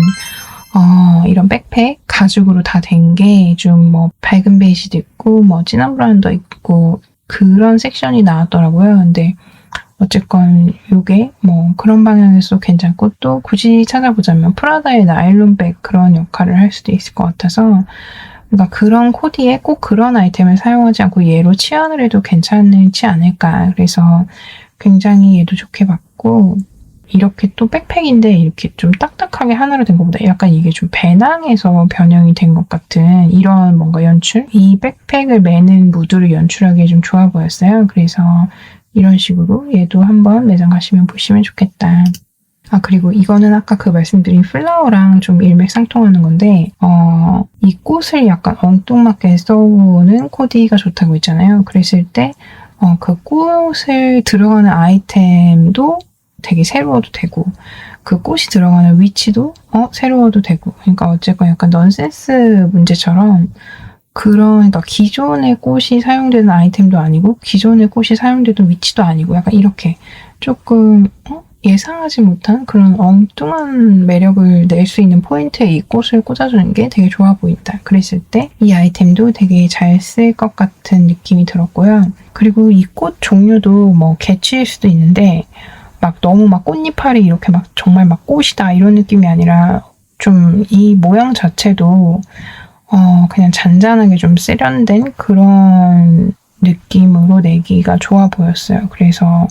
이런 백팩 가죽으로 다 된 게 좀 뭐 밝은 베이지도 있고, 뭐 진한 브라운도 있고, 그런 섹션이 나왔더라고요. 근데 어쨌건 이게 뭐 그런 방향에서 괜찮고, 또 굳이 찾아보자면 프라다의 나일론백 그런 역할을 할 수도 있을 것 같아서, 그러니까 그런 코디에 꼭 그런 아이템을 사용하지 않고 얘로 치환을 해도 괜찮지 않을까. 그래서 굉장히 얘도 좋게 봤고, 이렇게 또 백팩인데 이렇게 좀 딱딱하게 하나로 된 것보다 약간 이게 좀 배낭에서 변형이 된 것 같은 이런 뭔가 연출? 이 백팩을 매는 무드를 연출하기에 좀 좋아 보였어요. 그래서 이런 식으로 얘도 한번 매장 가시면 보시면 좋겠다. 그리고 이거는 아까 그 말씀드린 플라워랑 좀 일맥상통하는 건데, 이 꽃을 약간 엉뚱맞게 써오는 코디가 좋다고 했잖아요. 그랬을 때, 그 꽃을 들어가는 아이템도 되게 새로워도 되고, 그 꽃이 들어가는 위치도 새로워도 되고, 그러니까 어쨌건 약간 넌센스 문제처럼 그러니까 기존의 꽃이 사용되는 아이템도 아니고 기존의 꽃이 사용되던 위치도 아니고 약간 이렇게 조금 예상하지 못한 그런 엉뚱한 매력을 낼 수 있는 포인트에 이 꽃을 꽂아주는 게 되게 좋아 보인다. 그랬을 때 이 아이템도 되게 잘 쓸 것 같은 느낌이 들었고요. 그리고 이 꽃 종류도 뭐 개취일 수도 있는데 막 너무 막 꽃잎알이 이렇게 막 정말 막 꽃이다 이런 느낌이 아니라 좀 이 모양 자체도 그냥 잔잔하게 좀 세련된 그런 느낌으로 내기가 좋아 보였어요. 그래서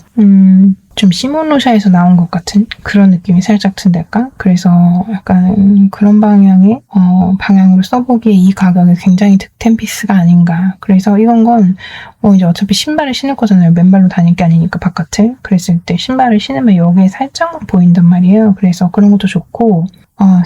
좀 시몬로샤에서 나온 것 같은 그런 느낌이 살짝 든달까? 그래서 약간 그런 방향으로 써보기에 이 가격이 굉장히 득템 피스가 아닌가. 그래서 이건 건 이제 어차피 신발을 신을 거잖아요. 맨발로 다닐 게 아니니까 바깥을. 그랬을 때 신발을 신으면 여기에 살짝만 보인단 말이에요. 그래서 그런 것도 좋고,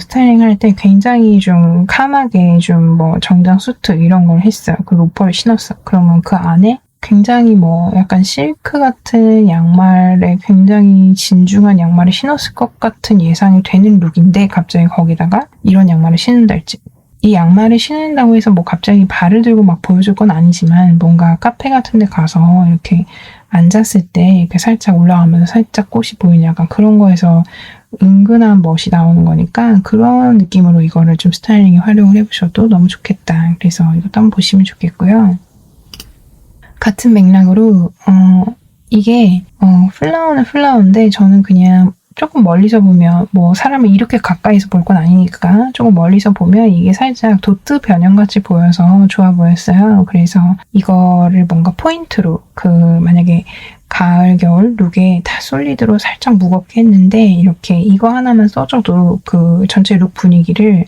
스타일링 할 때 굉장히 좀 캄하게 좀 뭐 정장 수트 이런 걸 했어요. 그 로퍼를 신었어. 그러면 그 안에 굉장히 뭐 약간 실크 같은 양말에 굉장히 진중한 양말을 신었을 것 같은 예상이 되는 룩인데 갑자기 거기다가 이런 양말을 신는달지. 이 양말을 신는다고 해서 뭐 갑자기 발을 들고 막 보여줄 건 아니지만 뭔가 카페 같은 데 가서 이렇게 앉았을 때 이렇게 살짝 올라가면서 살짝 꽃이 보이는 약간 그런 거에서 은근한 멋이 나오는 거니까 그런 느낌으로 이거를 좀 스타일링에 활용을 해보셔도 너무 좋겠다. 그래서 이것도 한번 보시면 좋겠고요. 같은 맥락으로 이게 플라워는 플라워인데 저는 그냥 조금 멀리서 보면 뭐 사람을 이렇게 가까이서 볼 건 아니니까 조금 멀리서 보면 이게 살짝 도트 변형같이 보여서 좋아 보였어요. 그래서 이거를 뭔가 포인트로 만약에 가을, 겨울 룩에 다 솔리드로 살짝 무겁게 했는데 이렇게 이거 하나만 써줘도 그 전체 룩 분위기를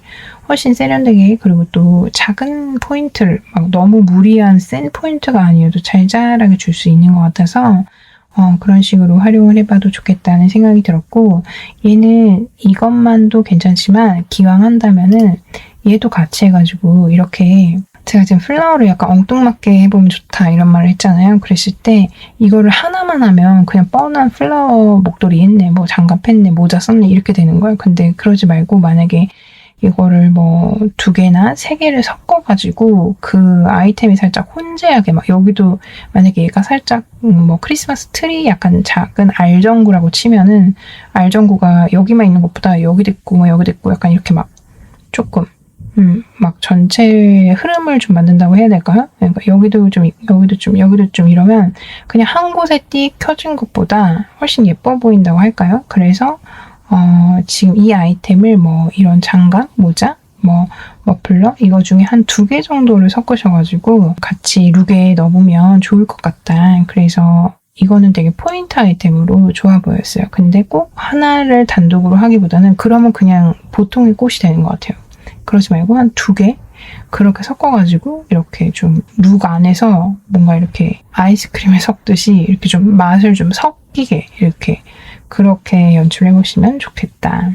훨씬 세련되게 그리고 또 작은 포인트를 막 너무 무리한 센 포인트가 아니어도 잘잘하게 줄 수 있는 것 같아서 그런 식으로 활용을 해봐도 좋겠다는 생각이 들었고 얘는 이것만도 괜찮지만 기왕 한다면은 얘도 같이 해가지고 이렇게 제가 지금 플라워를 약간 엉뚱맞게 해보면 좋다 이런 말을 했잖아요. 그랬을 때 이거를 하나만 하면 그냥 뻔한 플라워 목도리 했네, 뭐 장갑 했네, 모자 썼네 이렇게 되는 거예요. 근데 그러지 말고 만약에 이거를 뭐 2개나 3개를 섞어가지고 그 아이템이 살짝 혼재하게 막 여기도 만약에 얘가 살짝 뭐 크리스마스 트리 약간 작은 알전구라고 치면은 알전구가 여기만 있는 것보다 여기도 있고 뭐 여기도 있고 약간 이렇게 막 조금 막 전체의 흐름을 좀 만든다고 해야 될까요? 그러니까 여기도 좀, 여기도 좀, 여기도 좀 이러면 그냥 한 곳에 띡 켜진 것보다 훨씬 예뻐 보인다고 할까요? 그래서 지금 이 아이템을 뭐 이런 장갑, 모자, 뭐 머플러 이거 중에 한 2개 정도를 섞으셔가지고 같이 룩에 넣으면 좋을 것 같다. 그래서 이거는 되게 포인트 아이템으로 좋아 보였어요. 근데 꼭 하나를 단독으로 하기보다는 그러면 그냥 보통의 꽃이 되는 것 같아요. 그러지 말고 한 2개 그렇게 섞어가지고 이렇게 좀 룩 안에서 뭔가 이렇게 아이스크림을 섞듯이 이렇게 좀 맛을 좀 섞이게 이렇게 그렇게 연출해보시면 좋겠다.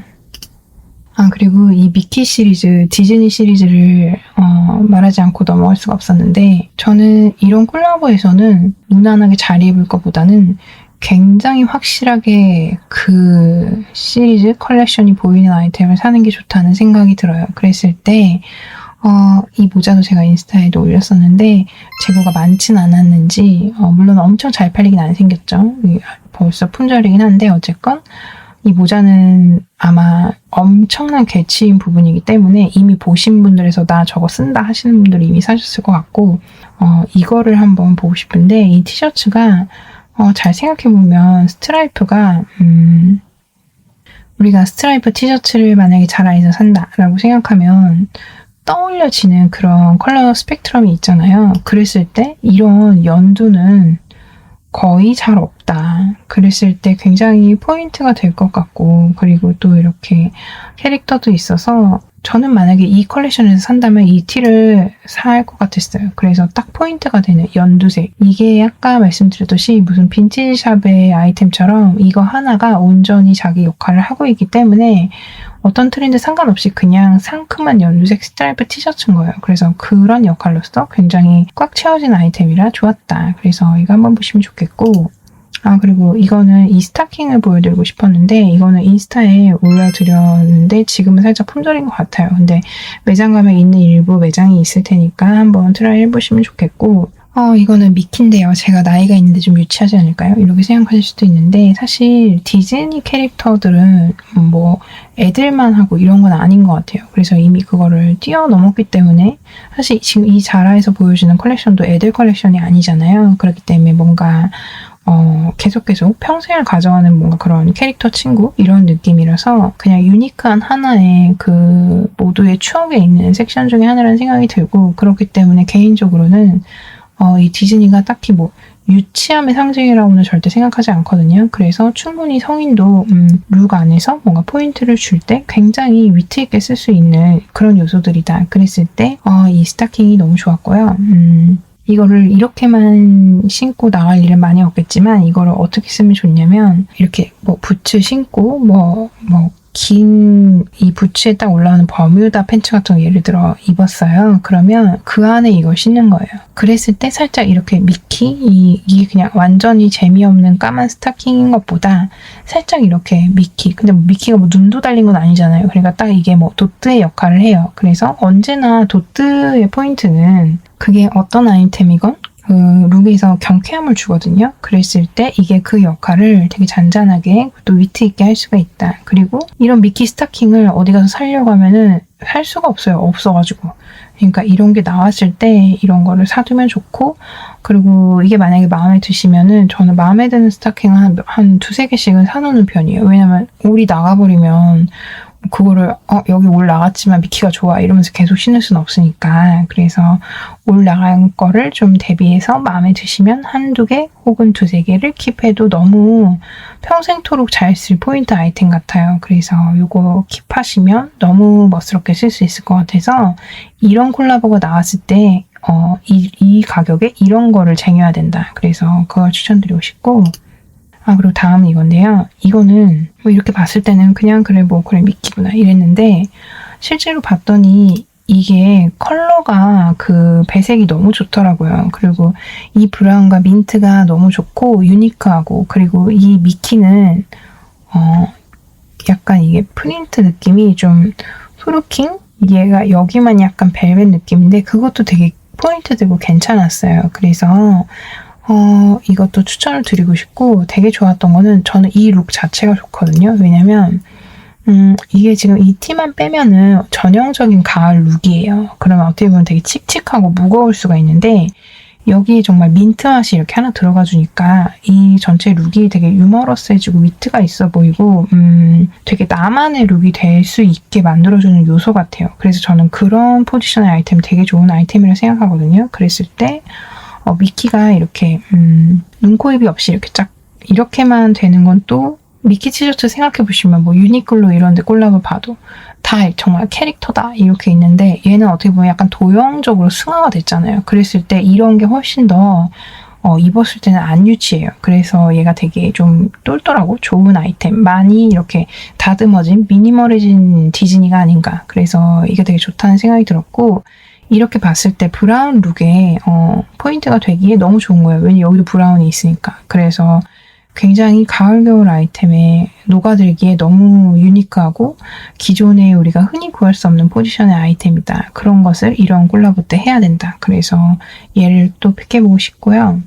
그리고 이 미키 시리즈, 디즈니 시리즈를 말하지 않고 넘어갈 수가 없었는데 저는 이런 콜라보에서는 무난하게 잘 입을 것보다는 굉장히 확실하게 그 시리즈 컬렉션이 보이는 아이템을 사는 게 좋다는 생각이 들어요. 그랬을 때 이 모자도 제가 인스타에도 올렸었는데 재고가 많진 않았는지 물론 엄청 잘 팔리긴 안 생겼죠. 벌써 품절이긴 한데 어쨌건 이 모자는 아마 엄청난 개치인 부분이기 때문에 이미 보신 분들에서 나 저거 쓴다 하시는 분들이 이미 사셨을 것 같고 이거를 한번 보고 싶은데 이 티셔츠가 잘 생각해보면 스트라이프가 우리가 스트라이프 티셔츠를 만약에 자라에서 산다라고 생각하면 떠올려지는 그런 컬러 스펙트럼이 있잖아요. 그랬을 때 이런 연두는 거의 잘 없다. 그랬을 때 굉장히 포인트가 될 것 같고 그리고 또 이렇게 캐릭터도 있어서 저는 만약에 이 컬렉션에서 산다면 이 티를 살 것 같았어요. 그래서 딱 포인트가 되는 연두색. 이게 아까 말씀드렸듯이 무슨 빈티지 샵의 아이템처럼 이거 하나가 온전히 자기 역할을 하고 있기 때문에 어떤 트렌드 상관없이 그냥 상큼한 연두색 스트라이프 티셔츠인 거예요. 그래서 그런 역할로서 굉장히 꽉 채워진 아이템이라 좋았다. 그래서 이거 한번 보시면 좋겠고 그리고 이거는 이 스타킹을 보여드리고 싶었는데 이거는 인스타에 올려드렸는데 지금은 살짝 품절인 것 같아요. 근데 매장 가면 있는 일부 매장이 있을 테니까 한번 트라이 해보시면 좋겠고 이거는 미키인데요. 제가 나이가 있는데 좀 유치하지 않을까요? 이렇게 생각하실 수도 있는데 사실 디즈니 캐릭터들은 뭐 애들만 하고 이런 건 아닌 것 같아요. 그래서 이미 그거를 뛰어넘었기 때문에 사실 지금 이 자라에서 보여주는 컬렉션도 애들 컬렉션이 아니잖아요. 그렇기 때문에 뭔가 계속 평생을 가져가는 뭔가 그런 캐릭터 친구 이런 느낌이라서 그냥 유니크한 하나의 그 모두의 추억에 있는 섹션 중에 하나라는 생각이 들고 그렇기 때문에 개인적으로는 이 디즈니가 딱히 뭐 유치함의 상징이라고는 절대 생각하지 않거든요. 그래서 충분히 성인도 룩 안에서 뭔가 포인트를 줄 때 굉장히 위트 있게 쓸 수 있는 그런 요소들이다. 그랬을 때 이 스타킹이 너무 좋았고요. 이거를 이렇게만 신고 나갈 일은 많이 없겠지만 이거를 어떻게 쓰면 좋냐면 이렇게 뭐 부츠 신고 긴 이 부츠에 딱 올라오는 버뮤다 팬츠 같은 거 예를 들어 입었어요. 그러면 그 안에 이걸 신는 거예요. 그랬을 때 살짝 이렇게 미키 이게 그냥 완전히 재미없는 까만 스타킹인 것보다 살짝 이렇게 미키 근데 뭐 미키가 뭐 눈도 달린 건 아니잖아요. 그러니까 딱 이게 뭐 도트의 역할을 해요. 그래서 언제나 도트의 포인트는 그게 어떤 아이템이건 그 룩에서 경쾌함을 주거든요. 그랬을 때 이게 그 역할을 되게 잔잔하게 또 위트 있게 할 수가 있다. 그리고 이런 미키 스타킹을 어디 가서 사려고 하면은 살 수가 없어요. 없어가지고. 그러니까 이런 게 나왔을 때 이런 거를 사두면 좋고 그리고 이게 만약에 마음에 드시면은 저는 마음에 드는 스타킹을 한 두세 개씩은 사놓는 편이에요. 왜냐면 올이 나가버리면 그거를 여기 올 나갔지만 미키가 좋아 이러면서 계속 신을 수는 없으니까 그래서 올 나간 거를 좀 대비해서 마음에 드시면 한두 개 혹은 두세 개를 킵해도 너무 평생토록 잘 쓸 포인트 아이템 같아요. 그래서 이거 킵하시면 너무 멋스럽게 쓸 수 있을 것 같아서 이런 콜라보가 나왔을 때 이 가격에 이런 거를 쟁여야 된다. 그래서 그걸 추천드리고 싶고 그리고 다음은 이건데요. 이거는 뭐 이렇게 봤을 때는 그냥 그래 미키구나 이랬는데 실제로 봤더니 이게 컬러가 그 배색이 너무 좋더라고요. 그리고 이 브라운과 민트가 너무 좋고 유니크하고 그리고 이 미키는 약간 이게 프린트 느낌이 좀 프루킹? 얘가 여기만 약간 벨벳 느낌인데 그것도 되게 포인트 되고 괜찮았어요. 그래서 이것도 추천을 드리고 싶고 되게 좋았던 거는 저는 이 룩 자체가 좋거든요. 왜냐면 이게 지금 이 티만 빼면은 전형적인 가을 룩이에요. 그러면 어떻게 보면 되게 칙칙하고 무거울 수가 있는데 여기에 정말 민트 맛이 이렇게 하나 들어가 주니까 이 전체 룩이 되게 유머러스해지고 위트가 있어 보이고 되게 나만의 룩이 될 수 있게 만들어주는 요소 같아요. 그래서 저는 그런 포지션의 아이템 되게 좋은 아이템이라고 생각하거든요. 그랬을 때 미키가 이렇게 눈, 코, 입이 없이 이렇게 쫙 이렇게만 되는 건 또 미키 티셔츠 생각해보시면 뭐 유니클로 이런 데 콜라보 봐도 다 정말 캐릭터다 이렇게 있는데 얘는 어떻게 보면 약간 도형적으로 승화가 됐잖아요. 그랬을 때 이런 게 훨씬 더 입었을 때는 안 유치해요. 그래서 얘가 되게 좀 똘똘하고 좋은 아이템, 많이 이렇게 다듬어진 미니멀해진 디즈니가 아닌가. 그래서 이게 되게 좋다는 생각이 들었고 이렇게 봤을 때 브라운 룩에 포인트가 되기에 너무 좋은 거예요. 왜냐면 여기도 브라운이 있으니까. 그래서 굉장히 가을 겨울 아이템에 녹아들기에 너무 유니크하고 기존에 우리가 흔히 구할 수 없는 포지션의 아이템이다. 그런 것을 이런 콜라보 때 해야 된다. 그래서 얘를 또 픽해보고 싶고요.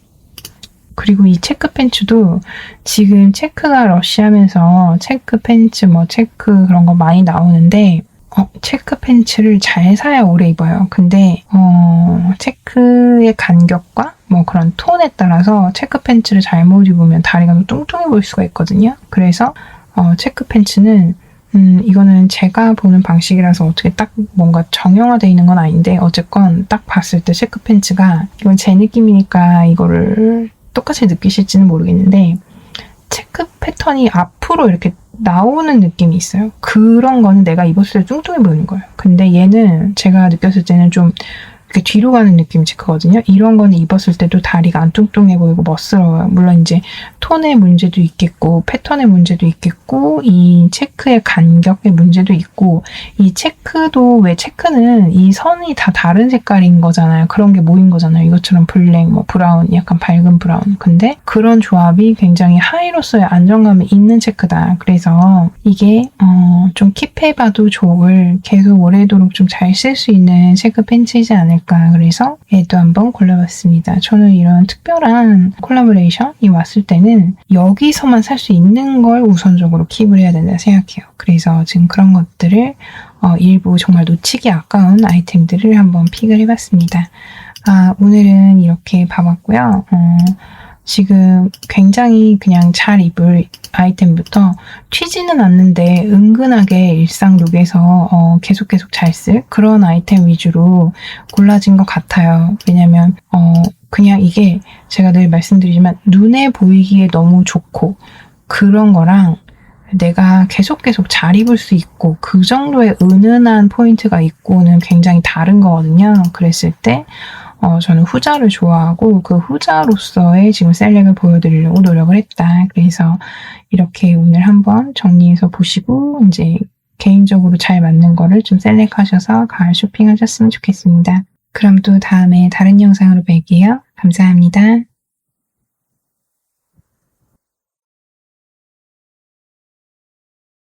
그리고 이 체크 팬츠도 지금 체크가 러시하면서 체크 팬츠 체크 그런 거 많이 나오는데 체크 팬츠를 잘 사야 오래 입어요. 근데 체크의 간격과 그런 톤에 따라서 체크 팬츠를 잘못 입으면 다리가 좀 뚱뚱해 보일 수가 있거든요. 그래서 체크 팬츠는 이거는 제가 보는 방식이라서 어떻게 딱 뭔가 정형화되어 있는 건 아닌데 어쨌건 딱 봤을 때 체크 팬츠가 이건 제 느낌이니까 이거를 똑같이 느끼실지는 모르겠는데 체크 패턴이 앞으로 이렇게 나오는 느낌이 있어요. 그런 거는 내가 입었을 때 뚱뚱해 보이는 거예요. 근데 얘는 제가 느꼈을 때는 좀 이렇게 뒤로 가는 느낌 체크거든요. 이런 거는 입었을 때도 다리가 안 뚱뚱해 보이고 멋스러워요. 물론 이제 톤의 문제도 있겠고 패턴의 문제도 있겠고 이 체크의 간격의 문제도 있고 이 체크도 왜 체크는 이 선이 다 다른 색깔인 거잖아요. 그런 게 모인 거잖아요. 이것처럼 블랙, 브라운, 약간 밝은 브라운. 근데 그런 조합이 굉장히 하이로서의 안정감이 있는 체크다. 그래서 이게 좀 킵해봐도 좋을 계속 오래도록 좀 잘 쓸 수 있는 체크 팬츠이지 않을까. 그래서 얘도 한번 골라봤습니다. 저는 이런 특별한 콜라보레이션이 왔을 때는 여기서만 살 수 있는 걸 우선적으로 킵을 해야 된다 생각해요. 그래서 지금 그런 것들을 일부 정말 놓치기 아까운 아이템들을 한번 픽을 해봤습니다. 오늘은 이렇게 봐봤고요. 지금 굉장히 그냥 잘 입을 아이템부터 튀지는 않는데 은근하게 일상 룩에서 계속 잘 쓸 그런 아이템 위주로 골라진 것 같아요. 왜냐면 그냥 이게 제가 늘 말씀드리지만 눈에 보이기에 너무 좋고 그런 거랑 내가 계속 잘 입을 수 있고 그 정도의 은은한 포인트가 있고는 굉장히 다른 거거든요. 그랬을 때 저는 후자를 좋아하고 그 후자로서의 지금 셀렉을 보여드리려고 노력을 했다. 그래서 이렇게 오늘 한번 정리해서 보시고 이제 개인적으로 잘 맞는 거를 좀 셀렉하셔서 가을 쇼핑하셨으면 좋겠습니다. 그럼 또 다음에 다른 영상으로 뵐게요. 감사합니다.